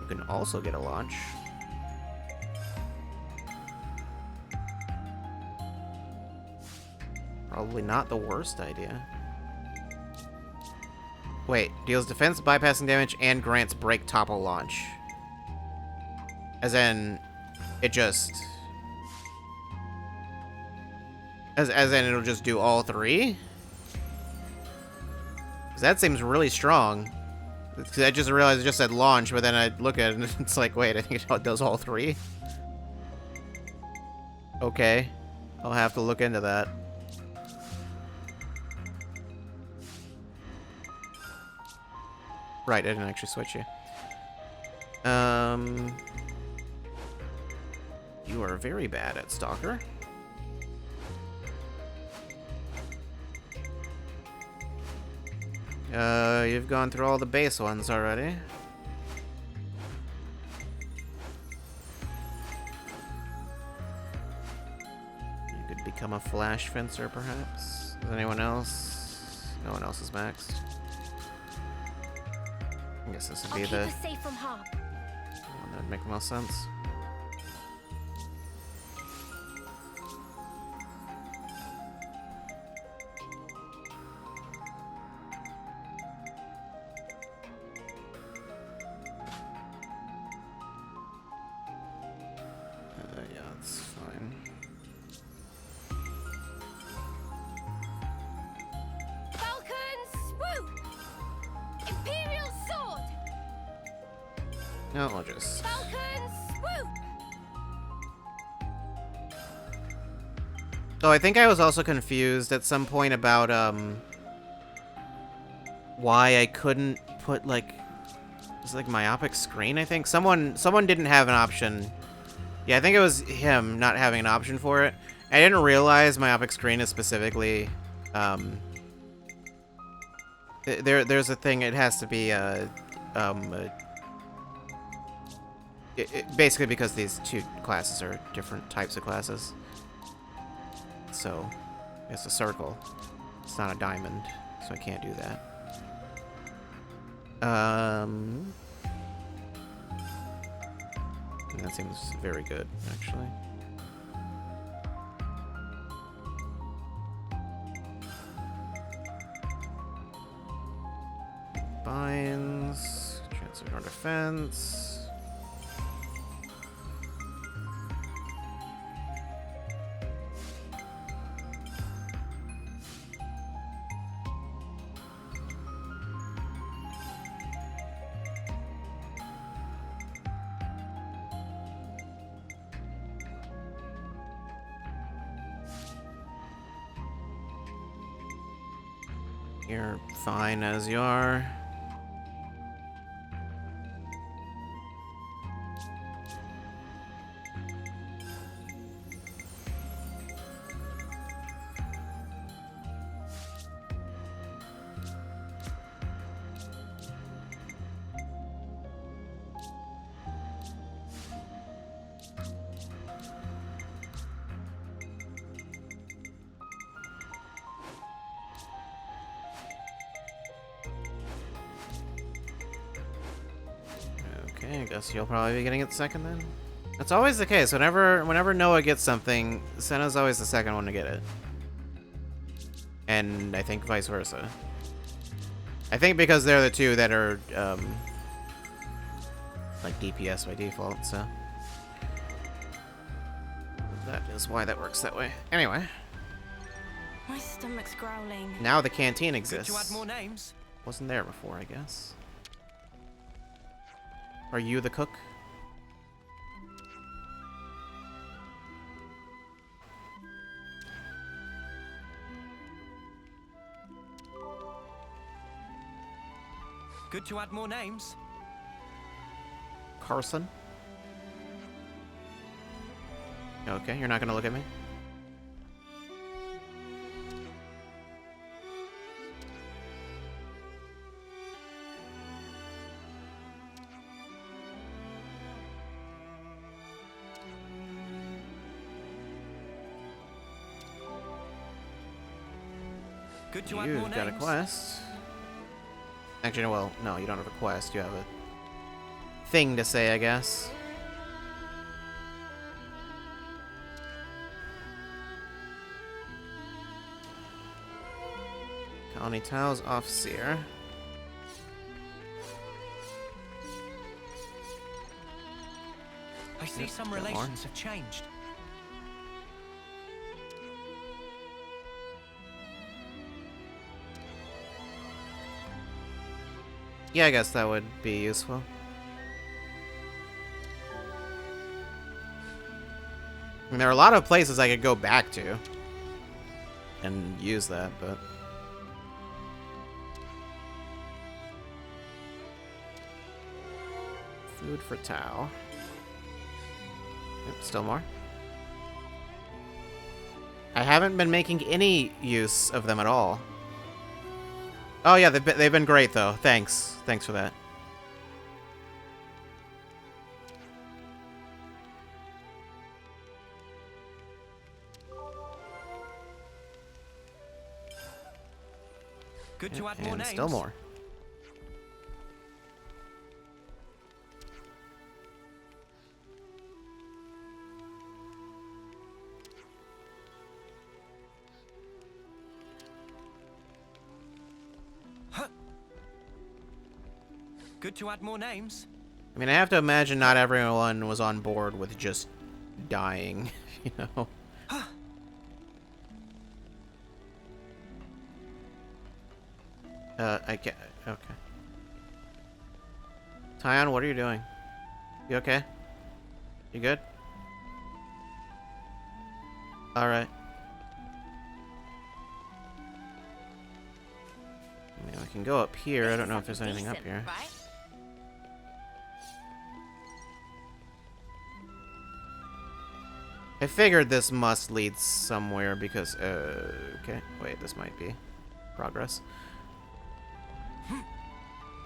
You can also get a launch. Probably not the worst idea. Wait, deals defense, bypassing damage, and grants break topple launch. As in, it just... As in, it'll just do all three? 'Cause that seems really strong. Because I just realized it just said launch, but then I look at it and it's like, wait, I think it does all three. Okay. I'll have to look into that. Right, I didn't actually switch you. You are very bad at Stalker. You've gone through all the base ones already. You could become a flash fencer, perhaps. Is anyone else? No one else is maxed. I guess this would be the Keep us safe from harm. one that would make the most sense. No, I'll just... Falcon swoop! Oh, I think I was also confused at some point about, why I couldn't put, like... It's like myopic screen, I think? Someone didn't have an option. Yeah, I think it was him not having an option for it. I didn't realize myopic screen is specifically, there's a thing, it has to be, basically because these two classes are different types of classes. So, it's a circle. It's not a diamond, so I can't do that. That seems very good, actually. Binds, transfer our defense. You're fine as you are. Okay, I guess you'll probably be getting it second then. That's always the case. Whenever Noah gets something, Senna's always the second one to get it. And I think vice versa. I think because they're the two that are, like DPS by default, so. That is why that works that way. Anyway. My stomach's growling. Now the canteen exists. Good to add more names. Wasn't there before, I guess. Are you the cook? Good to add more names. Carson? Okay, you're not gonna look at me? Good to add more You've got a names. quest. Actually, no, well, no, you don't have a quest. You have a thing to say, I guess. Colony Tao's Officer. I see Yep, some got more. relations have changed. Yeah, I guess that would be useful. I mean, there are a lot of places I could go back to and use that, but... Food for Tao. Yep, still more. I haven't been making any use of them at all. Oh yeah, they've been great though. Thanks. Thanks for that. Good to add more And names. still more. Good to add more names. I mean, I have to imagine not everyone was on board with just dying, you know? I can't... Okay. Tyon, what are you doing? You okay? You good? Alright. I mean, we can go up here. I don't know if there's anything up here. Right? I figured this must lead somewhere because, okay. Wait, this might be progress.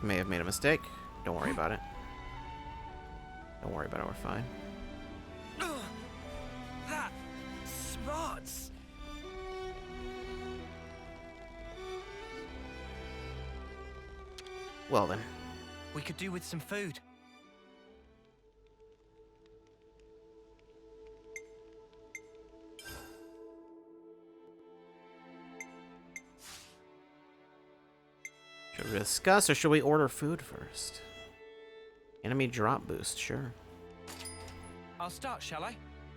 May have made a mistake. Don't worry about it. Don't worry about it, we're fine. That smarts. Well then. We could do with some food. Should we discuss or should we order food first? Enemy drop boost, sure. I'll start, shall I?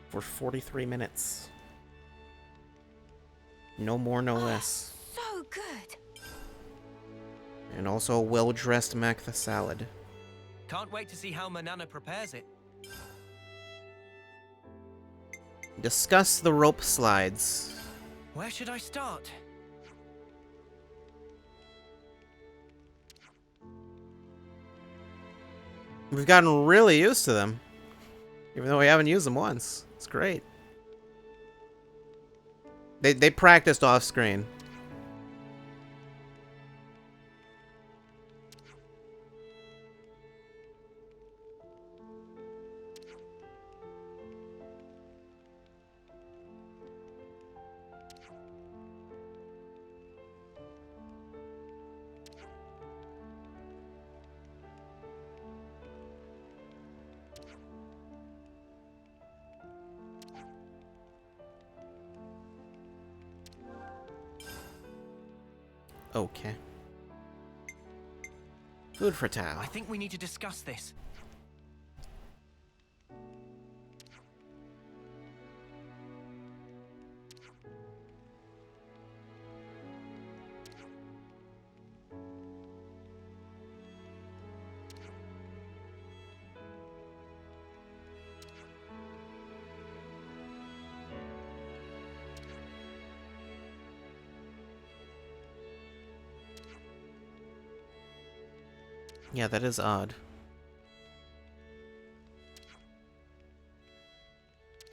For 43 minutes. No more, no less. So good. And also a well-dressed Mactha salad. Can't wait to see how Manana prepares it. Discuss the rope slides. Where should I start? We've gotten really used to them. Even though we haven't used them once. It's great. They practiced off screen. Okay. Food for Tao. I think we need to discuss this. Yeah, that is odd.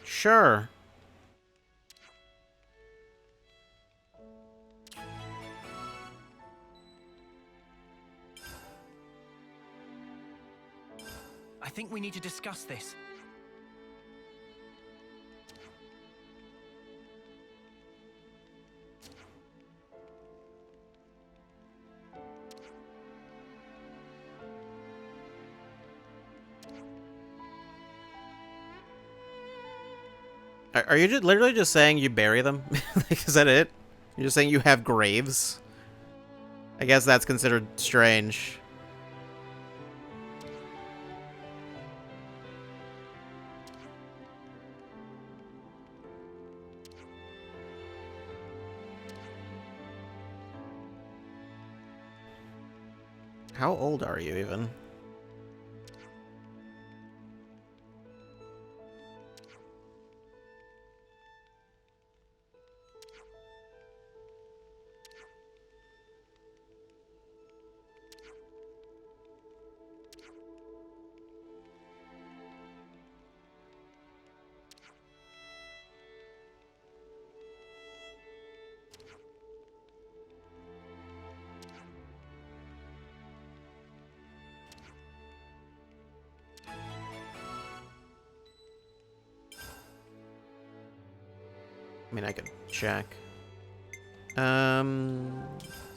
Sure. I think we need to discuss this. Are you just literally just saying you bury them? Like, is that it? You're just saying you have graves? I guess that's considered strange. How old are you even? I mean, I could check.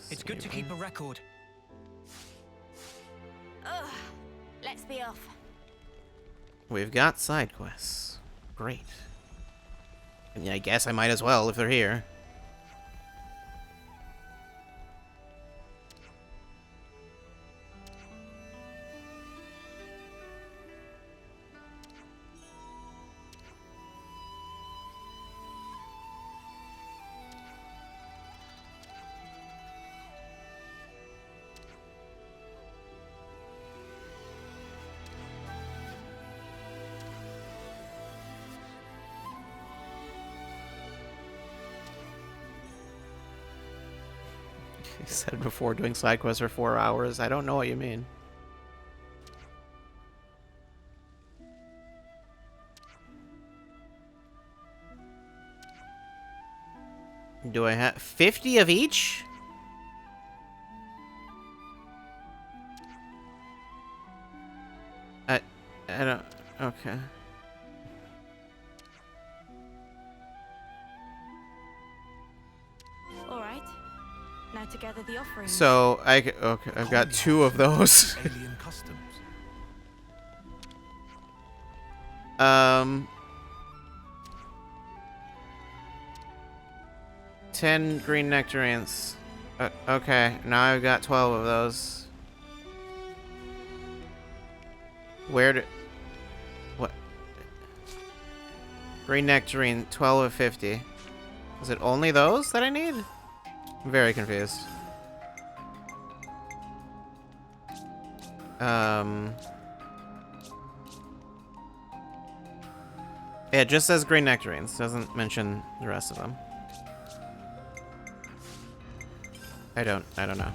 It's good to keep a record. Ugh. Let's be off. We've got side quests. Great. And I guess I might as well if they're here. You said before doing side quests for 4 hours. I don't know what you mean. Do I have 50 of each? I don't... Okay. All right. Now to gather the offerings. So, okay, I've got 2 of those. Alien customs. 10 green nectarines. Okay, now I've got 12 of those. Where do... What? Green nectarine, 12 of 50. Is it only those that I need? I'm very confused. Yeah, it just says green nectarines. Doesn't mention the rest of them. I don't know.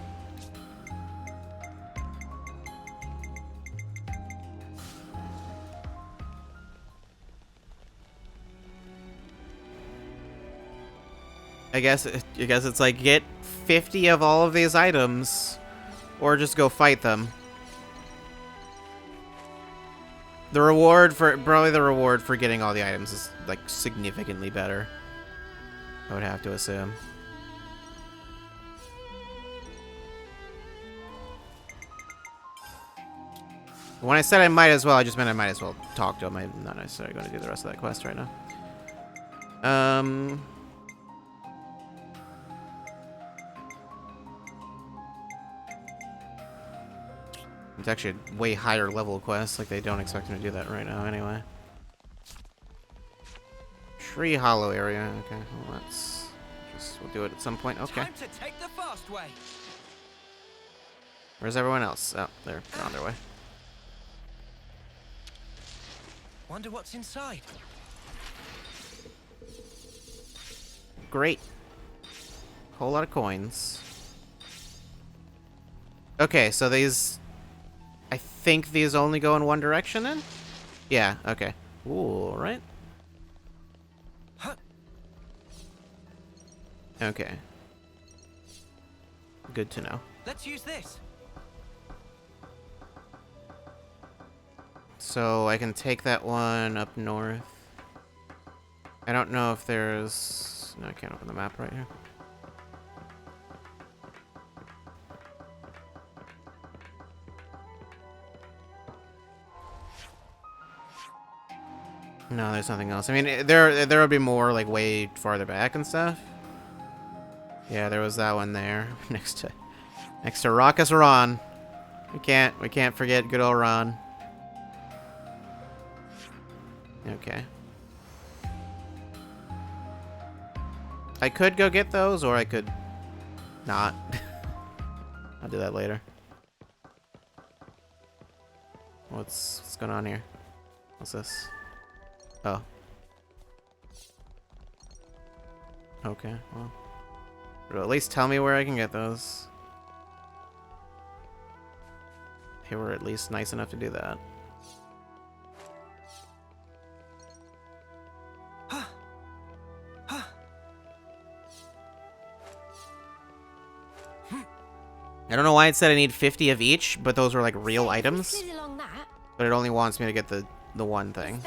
I guess it's like get 50 of all of these items or just go fight them. The reward for getting all the items is like significantly better. I would have to assume. When I said I might as well, I just meant I might as well talk to him. I'm not necessarily going to do the rest of that quest right now. It's actually a way higher level quest. Like, they don't expect him to do that right now anyway. Tree Hollow area. Okay, well, we'll do it at some point. Okay. Time to take the fast way. Where's everyone else? Oh, they're on their way. Wonder what's inside. Great. Whole lot of coins. Okay, so these... I think these only go in one direction then? Yeah, okay. Ooh, right? Okay. Good to know. Let's use this. So I can take that one up north. I don't know if there's... No, I can't open the map right here. No, there's nothing else. I mean, there would be more like way farther back and stuff. Yeah, there was that one there next to Raucous Ron. We can't forget good old Ron. Okay. I could go get those, or I could not. I'll do that later. What's going on here? What's this? Oh. Okay, well. Or at least tell me where I can get those. They were at least nice enough to do that. I don't know why it said I need 50 of each, but those were like real items. But it only wants me to get the one thing.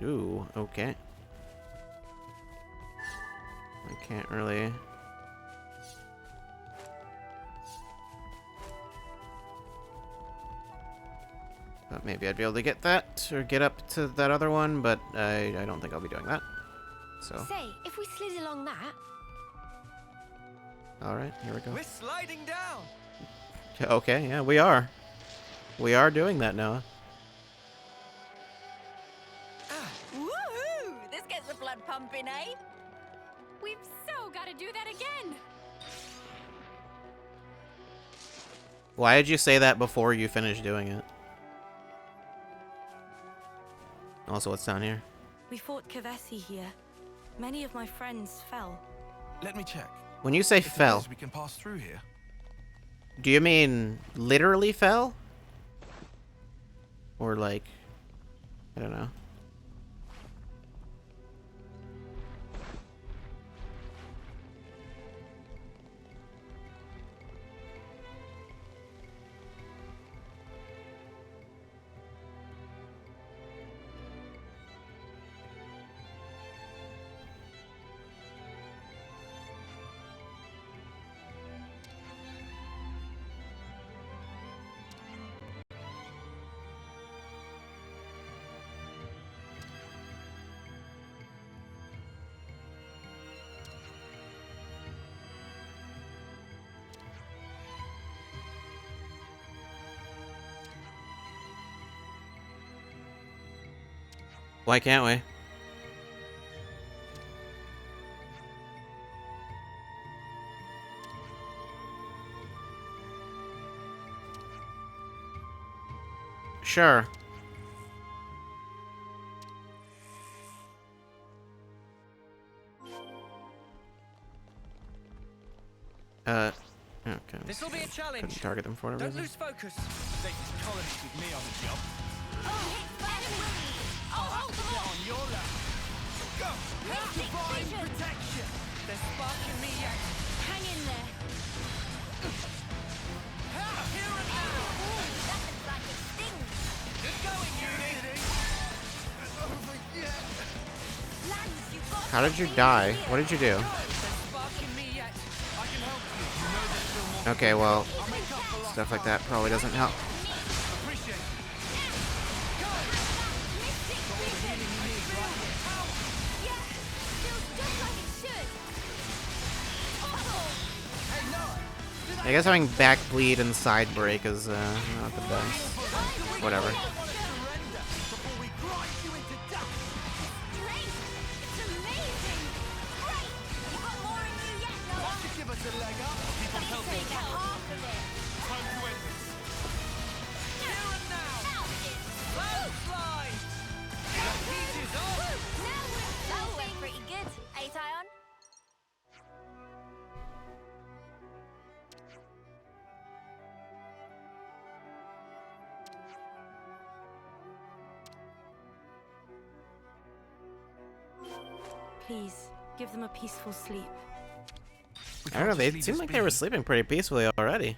Ooh, okay. I can't really... Thought maybe I'd be able to get that, or get up to that other one, but I don't think I'll be doing that. So. Say, if we slid along that... Alright, here we go. We're sliding down! Okay, yeah, we are. We are doing that now. Woohoo! This gets the blood pumping, eh? We've so got to do that again! Why did you say that before you finished doing it? Also, what's down here? We fought Kavesi here. Many of my friends fell. Let me check. When you say It fell, appears we can pass through here. do you mean literally fell? Or like, I don't know. Why can't we? Sure. Okay. This'll be a challenge. Couldn't target them for whatever Don't reason. lose focus. Safest colonies with me on the job. I'll hold them Get off. on your left. Go! Mystic Divine vision. protection. They're sparking me yet. Hang in there. Here and now. That looks like it stings. Good going, Uni. Lance, you've got How did you something die? here. What did you do? They're sparking me yet. I can help you. You know there's still more. Okay, well, I'll make up for lost stuff like time. that probably doesn't help. Appreciate it. Mystic vision. Yeah, feels just like it should. Oh, I guess having back bleed and side break is not the best. Whatever. Surrender before we grind you into dust. great. It's amazing. Great. You got more in you yet, Noah? To give us a leg up. Keep on Take helping. half of it. Time to end this. Here and now. Now it is. Landslide. The heat is on. That went pretty good. Eh, Tyon? Please, give them a peaceful sleep. I don't know, they seemed like they were sleeping pretty peacefully already.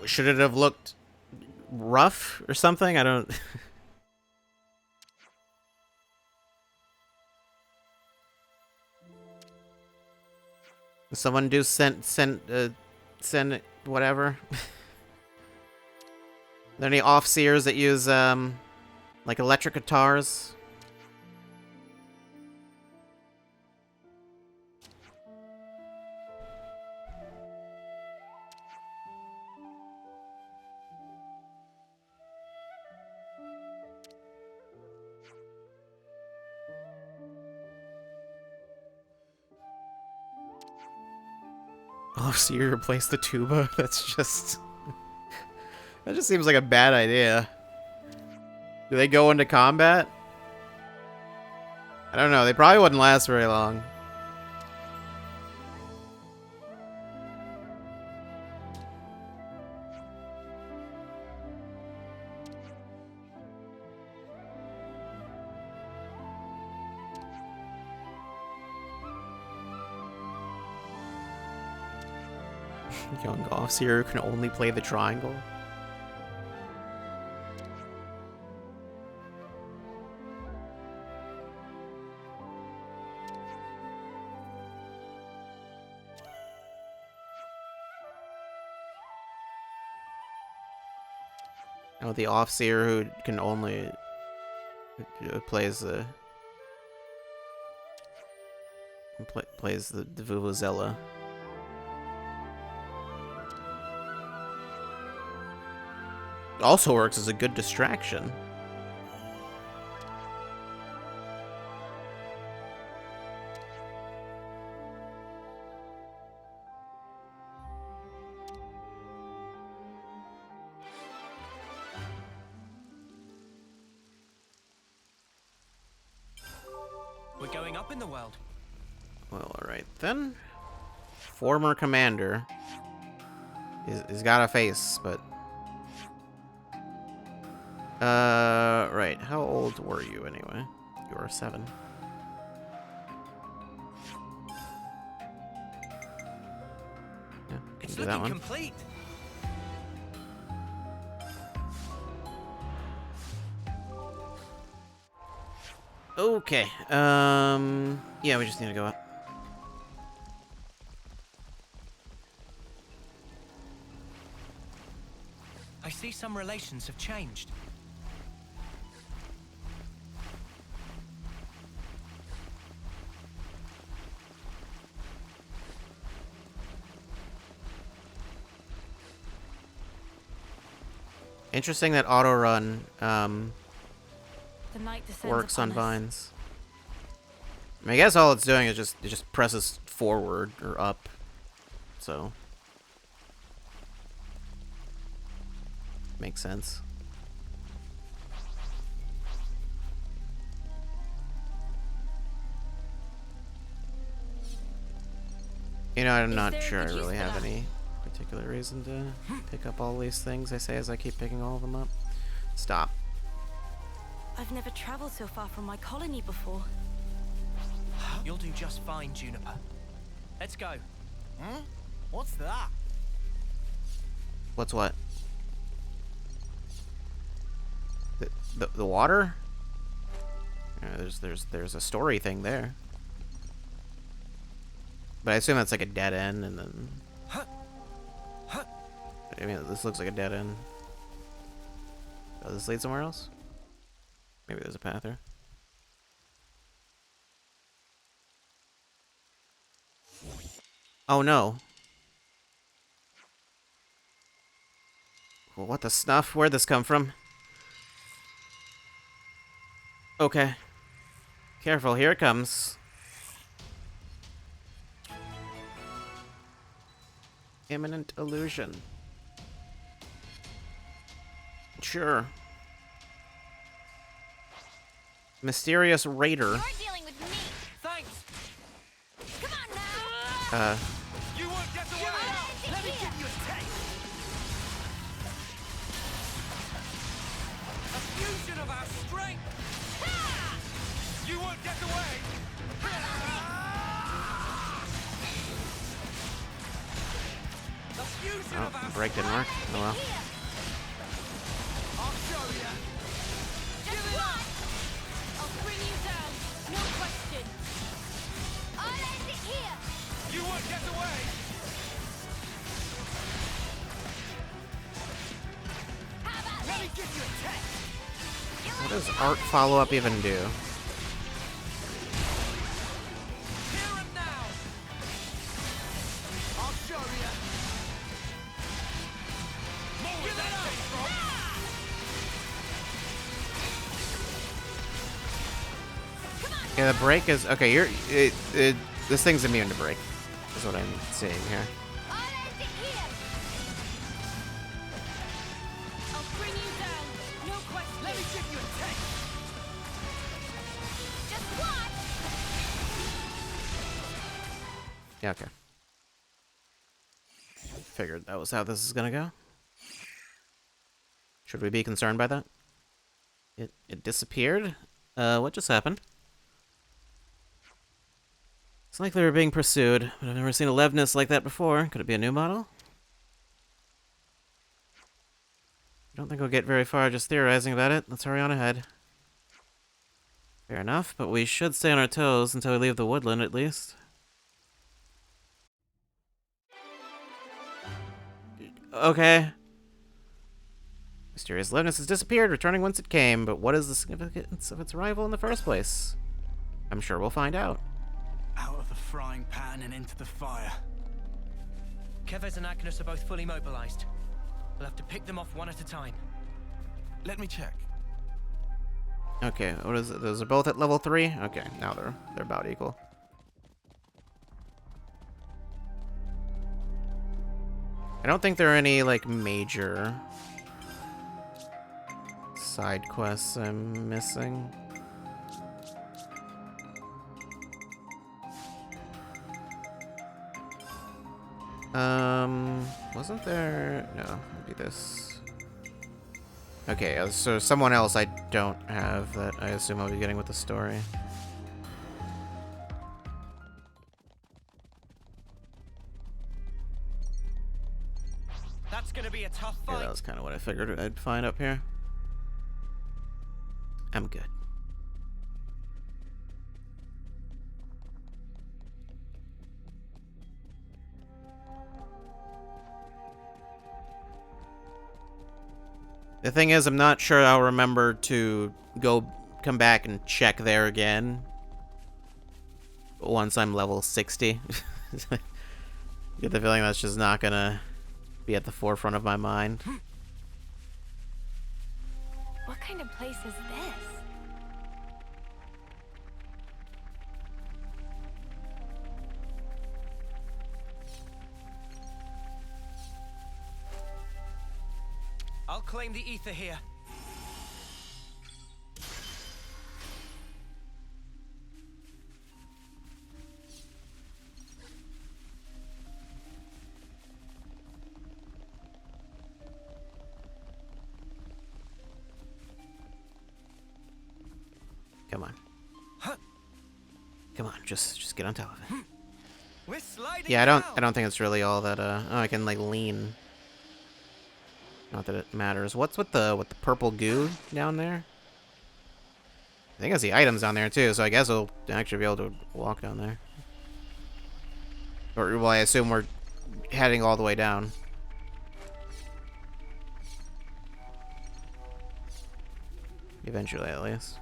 Should it have looked rough or something? I don't... Someone do send whatever. Are there any off-seers that use like electric guitars? Off-seer replace the tuba? That's just... that just seems like a bad idea. Do they go into combat? I don't know, they probably wouldn't last very long. Young Offseer can only play the triangle. Oh, the Offseer who can only plays the plays the Vuvuzela. Also works as a good distraction. We're going up in the world. Well, alright then. Former commander. He's got a face, but... right. How old were you, anyway? You were 7. Yeah, It's do that looking one. complete. Okay. Yeah, we just need to go up. I see some relations have changed. Interesting that auto run The night descends works on upon us. vines. I mean, I guess all it's doing is it just presses forward or up. So makes sense. You know, I'm Is not there a sure I good use really for have that? any particular reason to pick up all these things I say as I keep picking all of them up. Stop. I've never traveled so far from my colony before. You'll do just fine, Juniper. Let's go. What's that? What's what? The water? Yeah, there's a story thing there. But I assume that's like a dead end, and then... I mean, this looks like a dead end. Does this lead somewhere else? Maybe there's a path here. Oh no. Well, what the snuff? Where'd this come from? Okay. Careful, here it comes. Imminent illusion. Sure. Mysterious raider. You're dealing with me. Thanks. Come on now. You won't get away. Let me give you a taste. A fusion of our strength. You won't get away. The fusion of Oh, our the break didn't work. Oh well. I'll show you. Just one. I'll bring you down, no question. I'll end it here. You won't get away. How about Let me this? give you a test. What does art follow-up even do? Here and now. I'll show you. More where that came from. Yeah, the break is okay. This thing's immune to break, is what I'm seeing here. I'll end it here. I'll bring you down, no question. Let me give you a taste. Just one. Yeah, okay. Figured that was how this is gonna go. Should we be concerned by that? It disappeared? What just happened? It's like they were being pursued, but I've never seen a Levness like that before. Could it be a new model? I don't think we'll get very far just theorizing about it. Let's hurry on ahead. Fair enough, but we should stay on our toes until we leave the woodland, at least. Okay. Mysterious liveness has disappeared, returning whence it came, but what is the significance of its arrival in the first place? I'm sure we'll find out. Out of the frying pan and into the fire. Kevez and Agnes are both fully mobilized. We'll have to pick them off one at a time. Let me check. Okay, what is it? Those are both at level 3? Okay, now they're about equal. I don't think there are any, like, major side quests I'm missing. Wasn't there... No, maybe this. Okay, so someone else I don't have that I assume I'll be getting with the story. That's gonna be a tough Yeah, fight. that was kind of what I figured I'd find up here. I'm good. The thing is, I'm not sure I'll remember to come back and check there again once I'm level 60. Get the feeling that's just not gonna be at the forefront of my mind. What kind of place is this? I'll claim the ether here. Come on. Come on, just get on top of it. We're sliding. Yeah, I down. don't think it's really all that oh, I can like lean. Not that it matters. What's with the purple goo down there? I think I see items down there too, so I guess we'll actually be able to walk down there. Or well, I assume we're heading all the way down. Eventually, at least.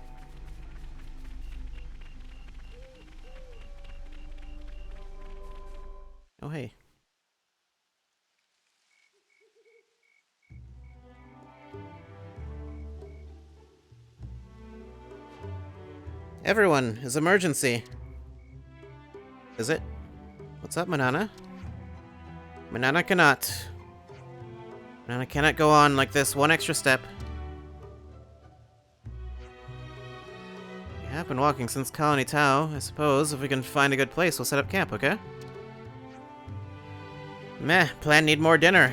Oh, hey. Everyone, is emergency. Is it? What's up, Manana? Manana cannot. Manana cannot go on like this. One extra step. We have been walking since Colony Tau. I suppose if we can find a good place, we'll set up camp, okay? Meh, plan need more dinner.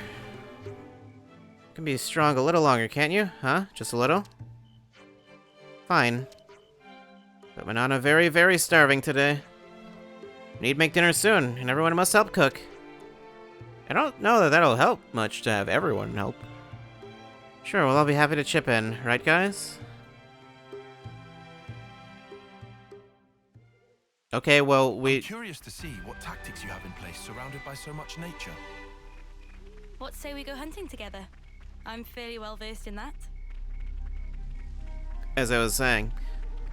Can be strong a little longer, can't you? Huh? Just a little? Fine. But Manana very, very starving today. Need make dinner soon, and everyone must help cook. I don't know that that'll help much to have everyone help. Sure, we'll all be happy to chip in, right guys? Okay, well, I'm curious to see what tactics you have in place surrounded by so much nature. What say we go hunting together? I'm fairly well versed in that. As I was saying,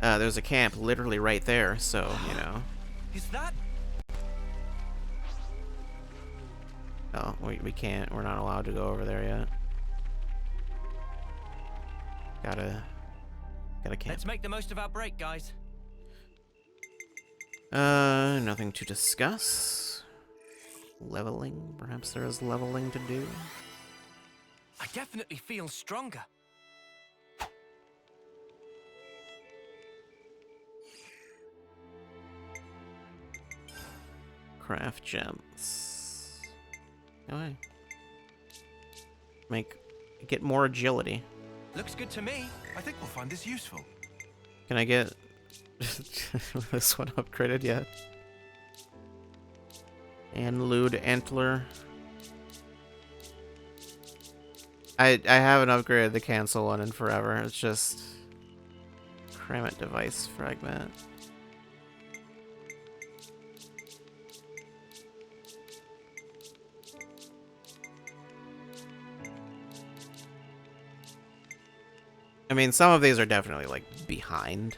there's a camp literally right there, so, you know. Is that? Oh, we can't. We're not allowed to go over there yet. Gotta camp. Let's make the most of our break, guys. Nothing to discuss. Leveling. Perhaps there is leveling to do. I definitely feel stronger. Craft gems. Okay. Get more agility. Looks good to me. I think we'll find this useful. Can I get this one upgraded yet? And lewd antler. I haven't upgraded the cancel one in forever. It's just cram it device fragment. mean, some of these are definitely, like, behind.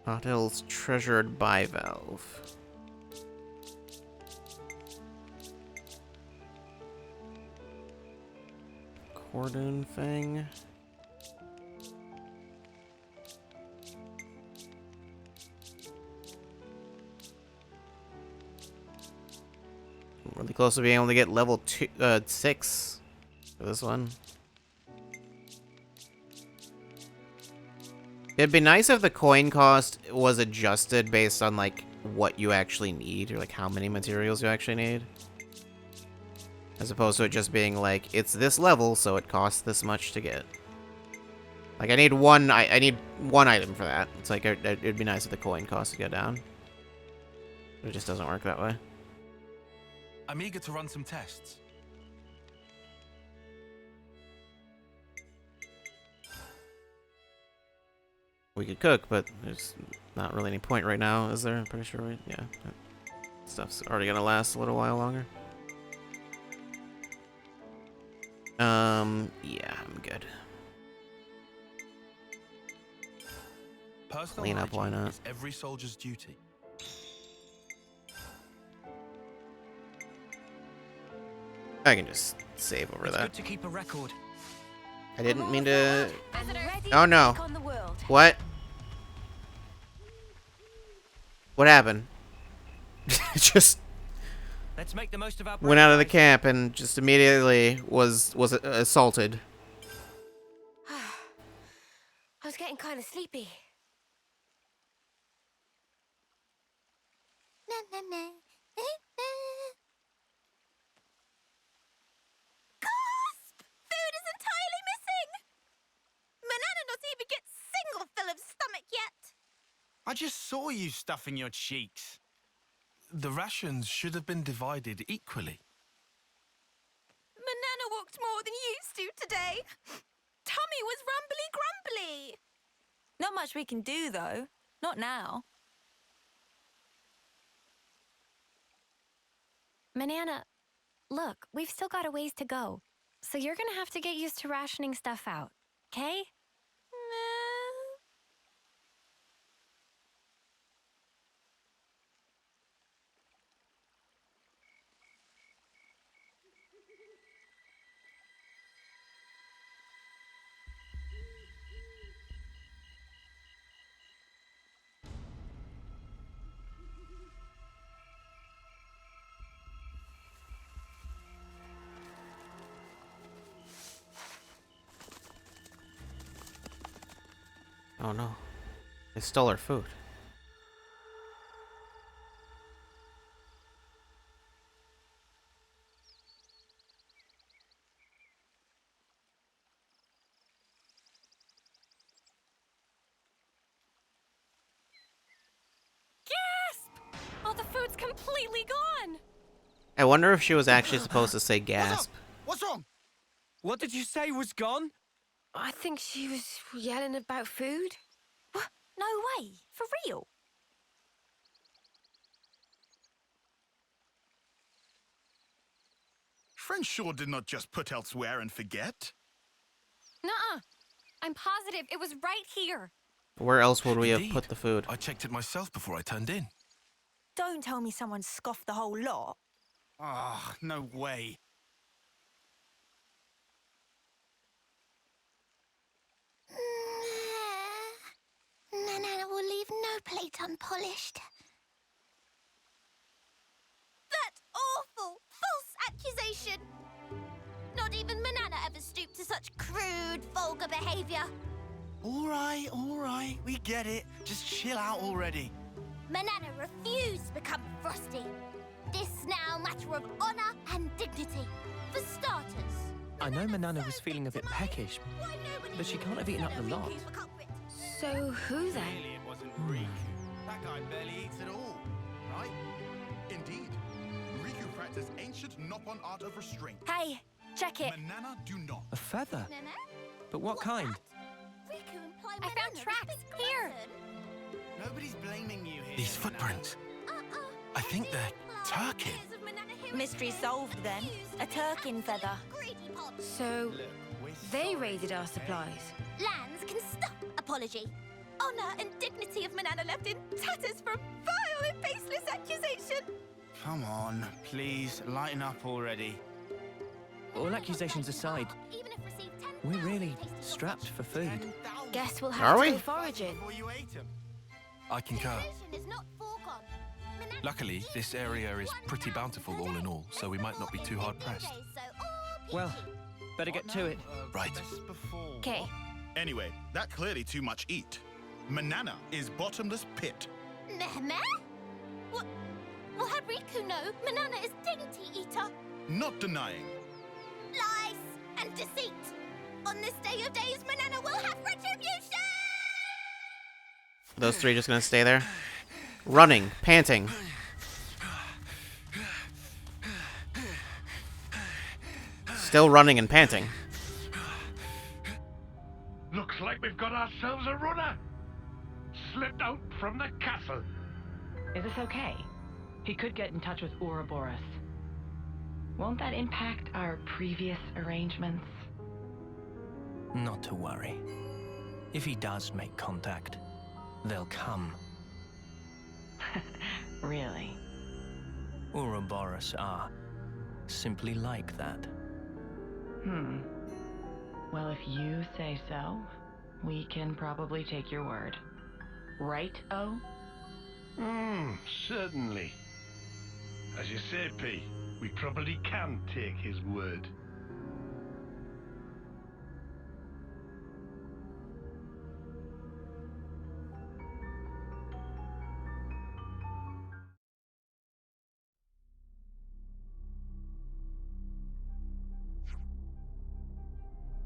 Hotels treasured bivalve. Cordon thing. Really close to being able to get level 6 for this one. It'd be nice if the coin cost was adjusted based on, like, what you actually need, or, like, how many materials you actually need. As opposed to it just being, like, it's this level, so it costs this much to get. Like, I need one item for that. It's like, it'd be nice if the coin cost would go down. But it just doesn't work that way. I'm eager to run some tests. We could cook, but there's not really any point right now, is there? I'm pretty sure, right? Yeah. That stuff's already gonna last a little while longer. Yeah, I'm good. Personal Clean up, why hygiene not? is every soldier's duty. I can just save over It's that. good to keep a record. I didn't mean to... Ready Oh to no. take on the world. What? What happened? Just Let's make the most of our went out of the break, camp and just immediately was assaulted. I was getting kind of sleepy. Na, na, na. Gasp! Food is entirely missing! Manana not even get single fill of stomach yet. I just saw you stuffing your cheeks. The rations should have been divided equally. Manana walked more than used to today. Tummy was rumbly grumbly. Not much we can do, though. Not now. Manana, look, we've still got a ways to go. So you're gonna have to get used to rationing stuff out, okay? Oh no. They stole our food. Oh, the food's completely gone. I wonder if she was actually supposed to say gasp. What's wrong? What did you say was gone? I think she was yelling about food. What? No way. For real? Friend sure did not just put elsewhere and forget. Nuh-uh. I'm positive it was right here. Where else would we have Indeed. put the food? I checked it myself before I turned in. Don't tell me someone scoffed the whole lot. Ah, no way. Manana will leave no plate unpolished. That awful, false accusation! Not even Manana ever stooped to such crude, vulgar behavior. All right, we get it. Just chill out already. Manana refused to become Frosty. This now matter of honor and dignity. For starters. I know Manana was feeling a bit peckish, Why nobody but she can't have eaten up the lot. Riku's the culprit? So who then? Clearly it wasn't Riku. That guy barely eats at all, right? Indeed. Riku practiced ancient Noppon art of restraint. Hey, check it. Manana do not. A feather? Nana? But what kind? Riku implied I found Manana was tracks. the big Here. person. Nobody's blaming you here. These Manana. footprints. Uh-uh. I think they're Flowers, Turkic. years of Manana Mystery solved then. A Turkin feather. Greedy pod. So, they raided our supplies. Lands can stop apology. Honor and dignity of Manana left in tatters from vile and baseless accusation. Come on, please, lighten up already. All accusations aside, Even if received 10,000 we're really tastes of strapped for food. Guess we'll Are have we? to go foraging. Before you ate 'em. I concur. Civilization is not foregone. Manana Luckily, eats this area is pretty bountiful all in all, so we might not be too hard pressed. Well, better get to it. Right. Okay. Anyway, that clearly too much eat. Manana is bottomless pit. Meh? What? Will have Riku know Manana is dainty eater? Not denying. Lies and deceit. On this day of days, Manana will have retribution! Those three just gonna stay there? Running, panting. Still running and panting. Looks like we've got ourselves a runner. Slipped out from the castle. Is this okay? He could get in touch with Ouroboros. Won't that impact our previous arrangements? Not to worry. If he does make contact, they'll come. Really? Ouroboros are simply like that. Well, if you say so, we can probably take your word. Right, O? Certainly. As you say, P, we probably can take his word.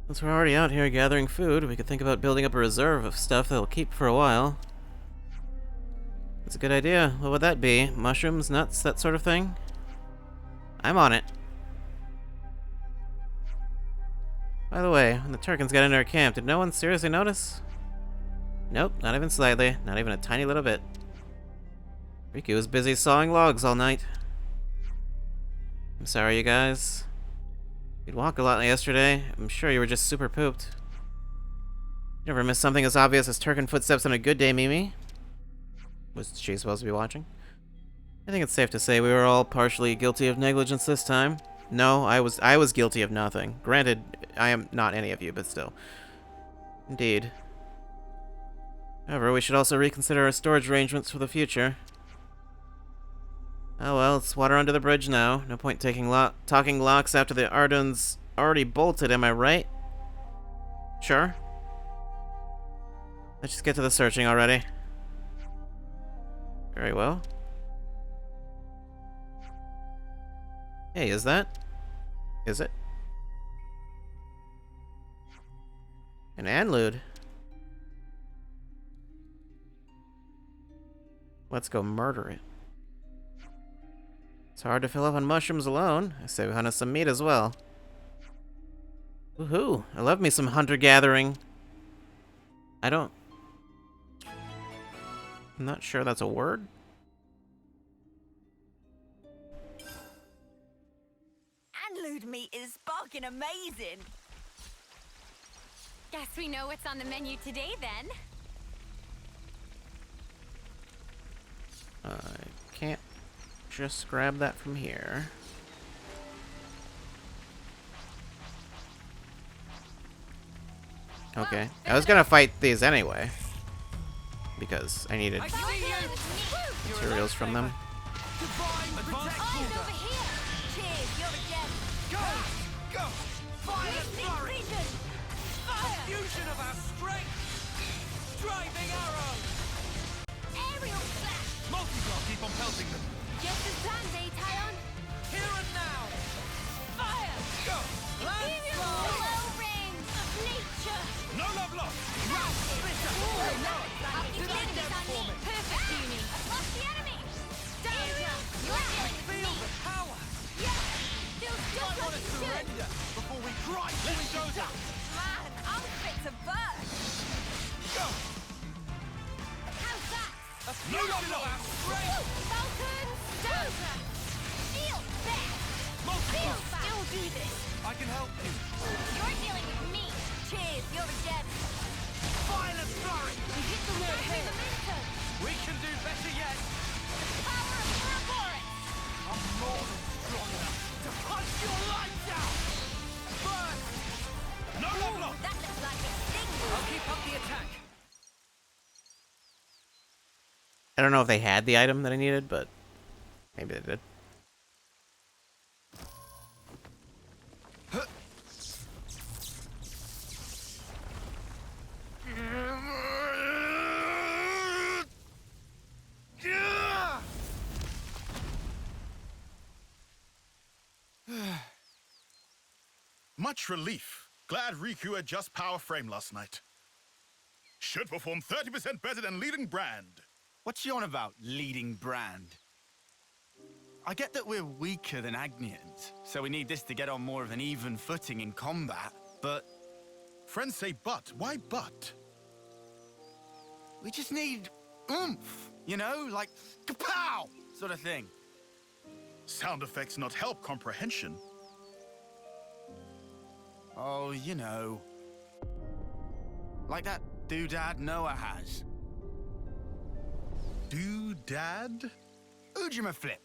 Since we're already out here gathering food, we could think about building up a reserve of stuff that'll keep for a while. That's a good idea. What would that be? Mushrooms, nuts, that sort of thing? I'm on it. By the way, when the Turkins got into our camp, did no one seriously notice? Nope, not even slightly. Not even a tiny little bit. Riku was busy sawing logs all night. I'm sorry, you guys. You'd walk a lot yesterday. I'm sure you were just super pooped. You never missed something as obvious as Turkin footsteps on a good day, Mimi. Was she supposed to be watching? I think it's safe to say we were all partially guilty of negligence this time. No, I was guilty of nothing. Granted, I am not any of you, but still. Indeed. However, we should also reconsider our storage arrangements for the future. Oh well, it's water under the bridge now. No point talking locks after the Ardun's already bolted, am I right? Sure. Let's just get to the searching already. Very well. Hey, is that? Is it? An Anlude. Let's go murder it. It's hard to fill up on mushrooms alone. I say we hunt us some meat as well. Woohoo! I love me some hunter-gathering. I'm not sure that's a word. Anlude meat is sparking amazing. Guess we know what's on the menu today then. I can't just grab that from here. Okay. I was gonna fight these anyway. Because I needed materials from them. Fusion of our strength! Driving arrow! Aerial slash! Multi-block, keep on pelting them. Just as planned, Tyon. Here and now! Fire! Go! Ethereal whirlwind of nature! No love lost! Perfect tuning. Lost the enemy! Danger! You're dealing with me! Feel the power! Yeah! Feels just like it should! Before we cry, Let's go down! Man, I'm fit to burst. Go! How's that? A fusion of our strength! Falcon! Down! Feel best! We'll still do this. I can help you. You're dealing with me. Cheers, you're a gem. Violent flurry! We hit the note here. We can do better yet. Power of Ouroboros. I'm more than strong enough to punch your lights out! Burn! No level up. That looks like a sting. I'll keep up the attack. I don't know if they had the item that I needed, but maybe they did. Much relief. Glad Riku had just power frame last night. Should perform 30% better than leading brand. What's you on about, leading brand? I get that we're weaker than Agnians, so we need this to get on more of an even footing in combat, but... Friends say but. Why but? We just need oomph, you know? Like, kapow! Sort of thing. Sound effects not help comprehension. Oh, you know. Like that doodad Noah has. Doodad? Ujima flip.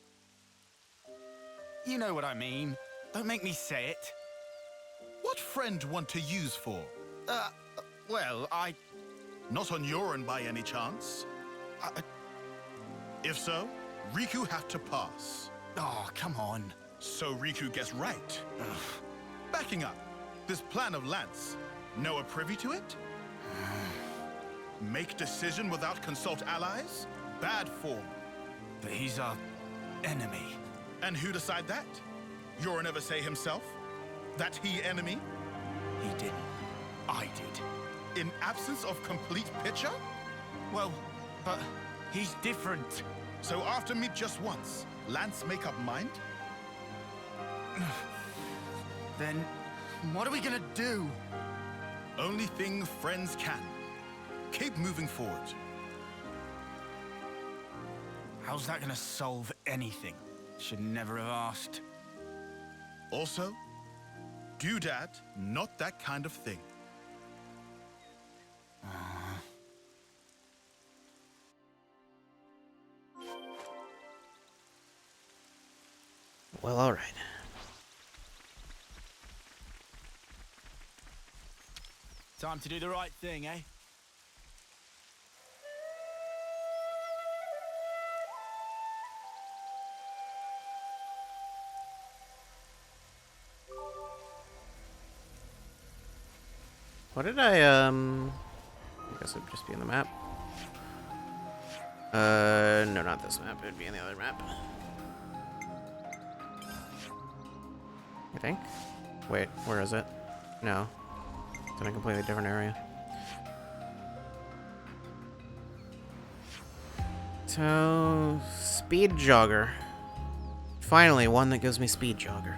You know what I mean. Don't make me say it. What friend want to use for? Well, I... Not on your end by any chance? If so, Riku have to pass. Oh, come on. So Riku gets right. Backing up, this plan of Lance, Noah privy to it? Make decision without consult allies? Bad form. But he's our enemy. And who decide that? Yorin ever say himself? That he enemy? He didn't. I did. In absence of complete picture? Well, but he's different. So after meet just once, Lance make up mind? Then, what are we gonna do? Only thing friends can. Keep moving forward. How's that gonna solve anything? Should never have asked. Also, doodad, not that kind of thing. Well, all right. Time to do the right thing, eh? What did I guess it'd just be in the map. No, not this map. It'd be in the other map. I think. Wait, where is it? No. It's in a completely different area. So, speed jogger. Finally, one that gives me speed jogger.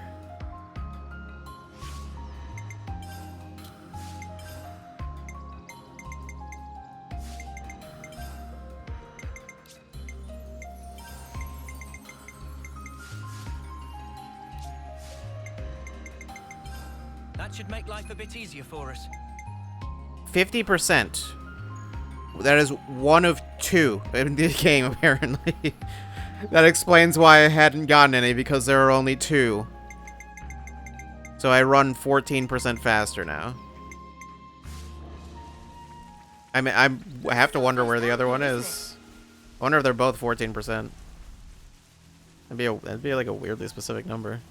That should make life a bit easier for us. 50%. That is one of two in the game, apparently. That explains why I hadn't gotten any, because there are only two. So I run 14% faster now. I mean, I have to wonder where the other one is. I wonder if they're both 14%. That'd be like a weirdly specific number.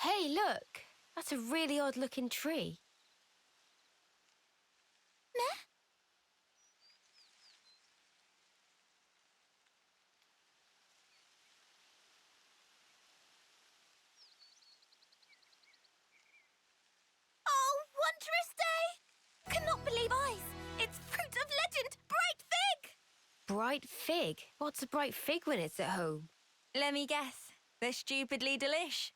Hey, look! That's a really odd-looking tree. Oh, wondrous day! Cannot believe eyes! It's fruit of legend, bright fig! Bright fig? What's a bright fig when it's at home? Let me guess. They're stupidly delish.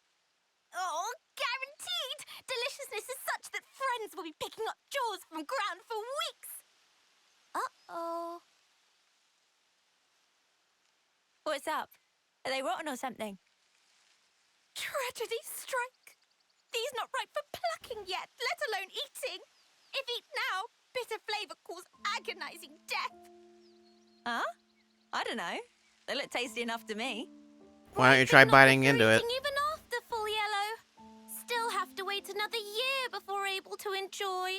Oh, guaranteed! Deliciousness is such that friends will be picking up jaws from ground for weeks. Uh-oh. What's up? Are they rotten or something? Tragedy strike. These not ripe for plucking yet, let alone eating. If eat now, bitter flavour cause agonizing death. Huh? I don't know. They look tasty enough to me. Why don't you try biting into it? Even after full yellow. Still have to wait another year before able to enjoy.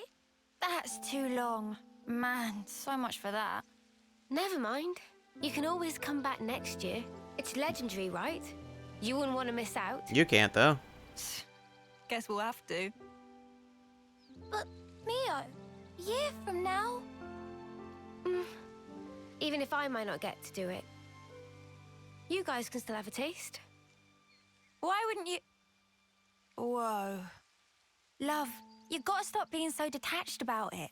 That's too long. Man, so much for that. Never mind. You can always come back next year. It's legendary, right? You wouldn't want to miss out. You can't, though. Guess we'll have to. But, Mio, year from now? Even if I might not get to do it. You guys can still have a taste. Why wouldn't you... Whoa. Love, you gotta stop being so detached about it.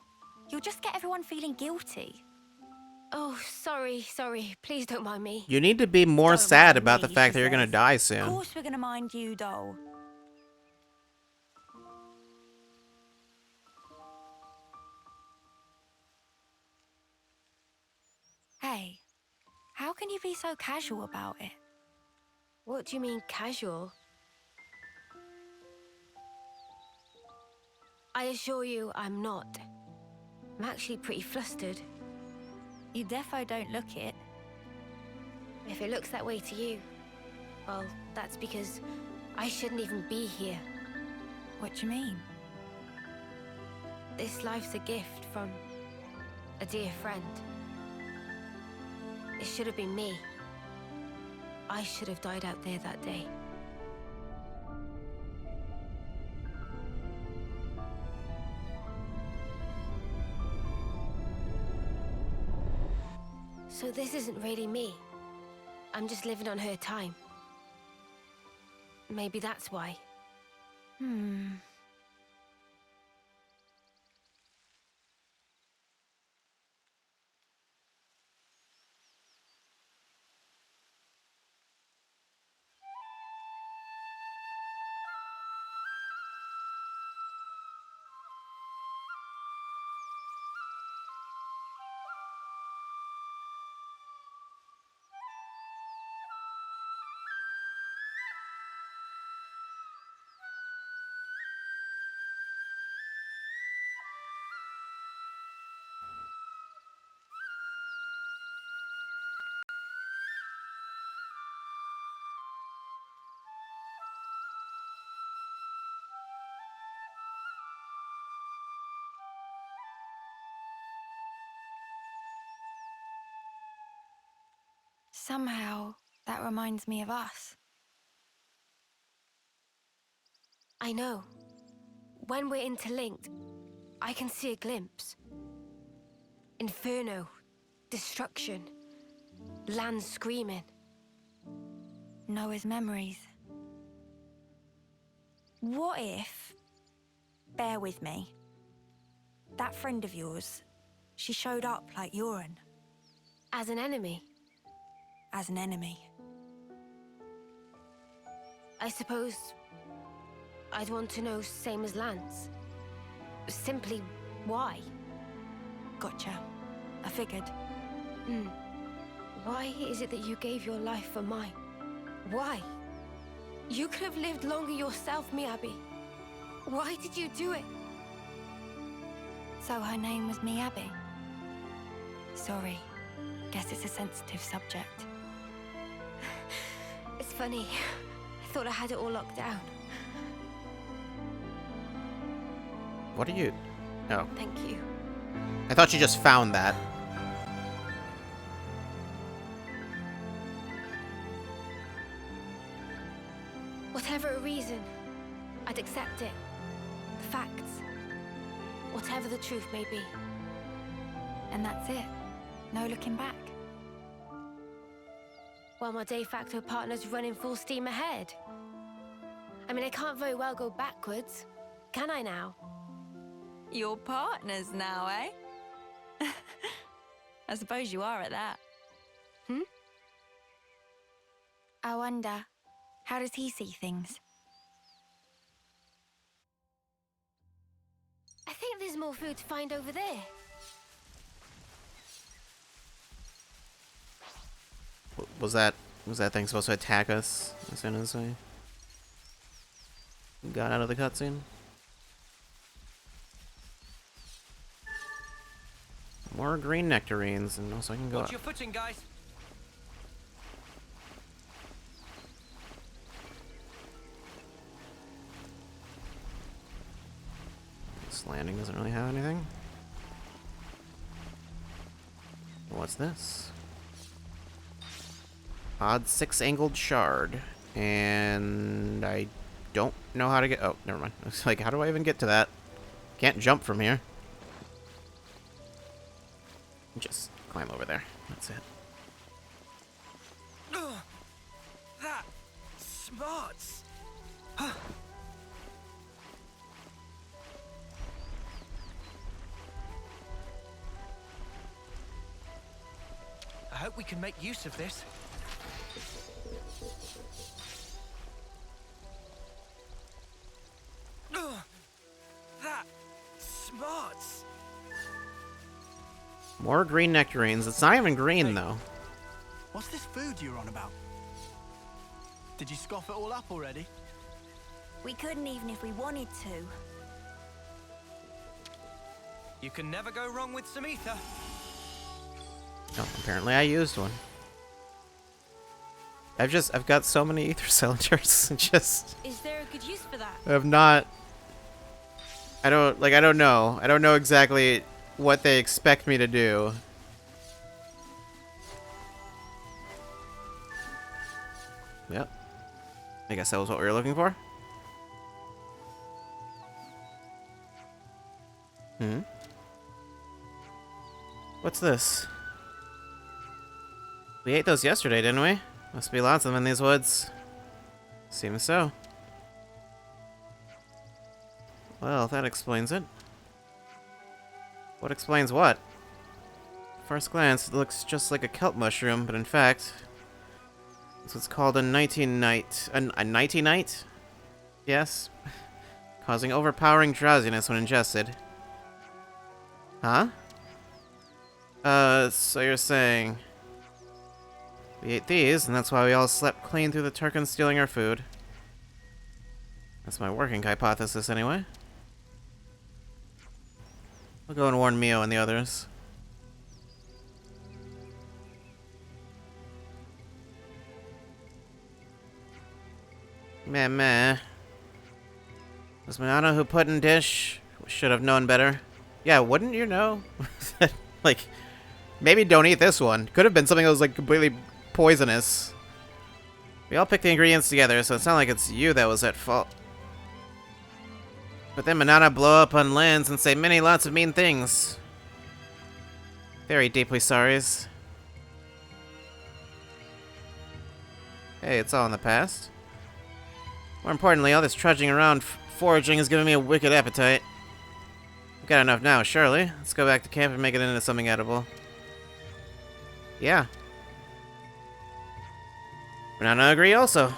You'll just get everyone feeling guilty. Oh, sorry. Please don't mind me. You need to be more sad about the fact that you're gonna die Of soon. course we're gonna mind you, doll. Hey, how can you be so casual about it? What do you mean, casual? I assure you, I'm not. I'm actually pretty flustered. You defo don't look it. If it looks that way to you, well, that's because I shouldn't even be here. What do you mean? This life's a gift from a dear friend. It should have been me. I should have died out there that day. So this isn't really me. I'm just living on her time. Maybe that's why. Somehow, that reminds me of us. I know. When we're interlinked, I can see a glimpse. Inferno, destruction, land screaming. Noah's memories. What if... Bear with me. That friend of yours, she showed up like Yoren. As an enemy? As an enemy. I suppose I'd want to know same as Lance. Simply why? Gotcha. I figured. Why is it that you gave your life for mine? Why? You could have lived longer yourself, Miyabi. Why did you do it? So her name was Miyabi? Sorry. Guess it's a sensitive subject. It's funny. I thought I had it all locked down. What are you... Oh. Thank you. I thought you just found that. Whatever a reason, I'd accept it. The facts. Whatever the truth may be. And that's it. No looking back. While my de facto partner's running full steam ahead. I mean, I can't very well go backwards, can I now? Your partners now, eh? I suppose you are at that. I wonder, How does he see things? I think there's more food to find over there. Was that thing supposed to attack us as soon as I got out of the cutscene? More green nectarines, and also I can go Watch up. your footing, guys. This landing doesn't really have anything. What's this? Odd 6-angled shard. And I don't know how to get... Oh, never mind. It's like, how do I even get to that? Can't jump from here. Just climb over there. That's it. That smarts. I hope we can make use of this. That smarts. More green nectarines. It's not even green, though. What's this food you're on about? Did you scoff it all up already? We couldn't even if we wanted to. You can never go wrong with some ether. Oh, apparently I used one. I've got so many ether cylinders. Is there a good use for that? I've not... I don't know. I don't know exactly what they expect me to do. Yep. I guess that was what we were looking for. Hmm? What's this? We ate those yesterday, didn't we? Must be lots of them in these woods. Seems so. Well, that explains it. What explains what? First glance, it looks just like a kelp mushroom, but in fact, it's what's called a nighty-night. A nighty-night? Yes. Causing overpowering drowsiness when ingested. Huh? So you're saying... We ate these, and that's why we all slept clean through the Turkans stealing our food. That's my working hypothesis, anyway. I'll go and warn Mio and the others. Meh. Was Manana who put in dish? Should have known better. Yeah, wouldn't you know? Like, maybe don't eat this one. Could have been something that was, like, completely poisonous. We all picked the ingredients together, so it's not like it's you that was at fault. But then Manana blow up on lands and say many lots of mean things. Very deeply sorries. Hey, it's all in the past. More importantly, all this trudging around foraging is giving me a wicked appetite. We've got enough now, surely. Let's go back to camp and make it into something edible. Yeah. Banana agree also.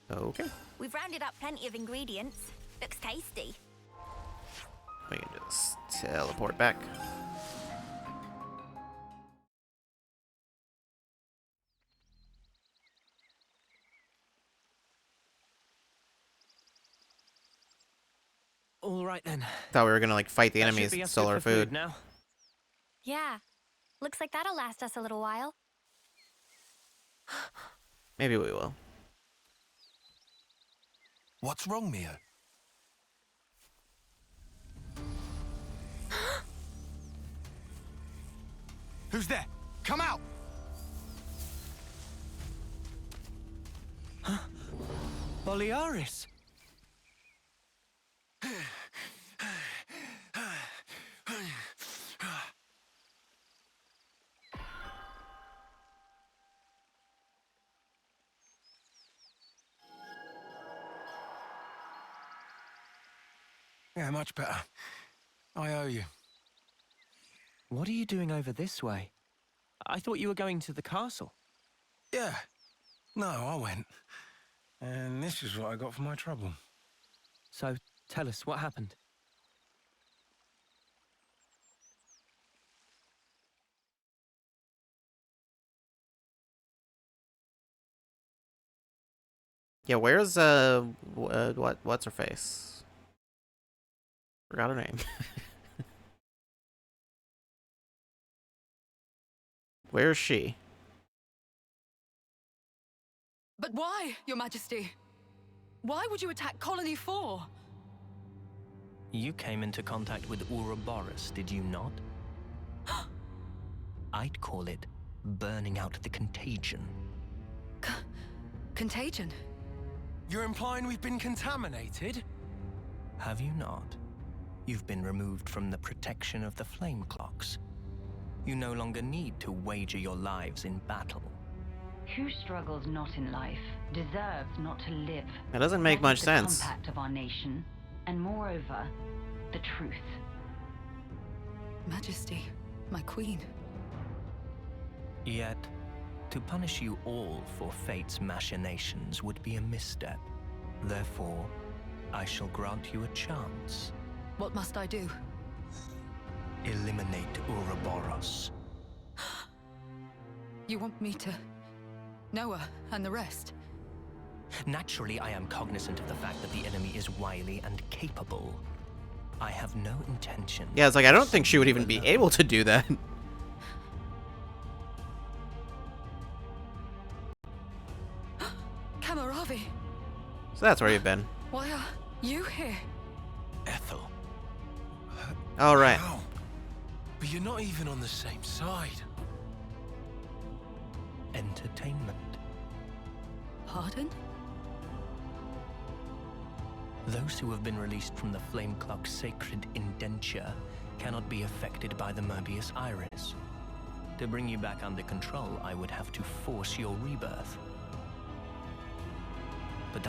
Okay. We've rounded up plenty of ingredients. Looks tasty. We can just teleport back. All right then. Thought we were gonna like fight the That should enemies be and us steal good our for food. now. Yeah. Looks like that'll last us a little while. Maybe we will. What's wrong, Mio? Who's there? Come out! Boliaris. Yeah, much better. I owe you. What are you doing over this way? I thought you were going to the castle. Yeah. No, I went. And this is what I got for my trouble. So, tell us, what happened? Yeah, where's what's her face? Forgot her name. Where's she? But why, Your Majesty? Why would you attack Colony 4? You came into contact with Ouroboros, did you not? I'd call it burning out the contagion. Contagion? You're implying we've been contaminated? Have you not? You've been removed from the protection of the flame clocks. You no longer need to wager your lives in battle. Who struggles not in life deserves not to live. That doesn't make much sense. The compact of our nation, and moreover, the truth. Majesty, my queen. Yet, to punish you all for fate's machinations would be a misstep. Therefore, I shall grant you a chance. What must I do? Eliminate Ouroboros. You want me to... Noah and the rest? Naturally, I am cognizant of the fact that the enemy is wily and capable. I have no intention... Yeah, it's like, I don't think she would even be able to do that. Kamaravi! So that's where you've been. Why are you here? Ethel. All right. How? But you're not even on the same side. Entertainment. Pardon? Those who have been released from the Flame Clock's sacred indenture cannot be affected by the Mobius Iris. To bring you back under control, I would have to force your rebirth.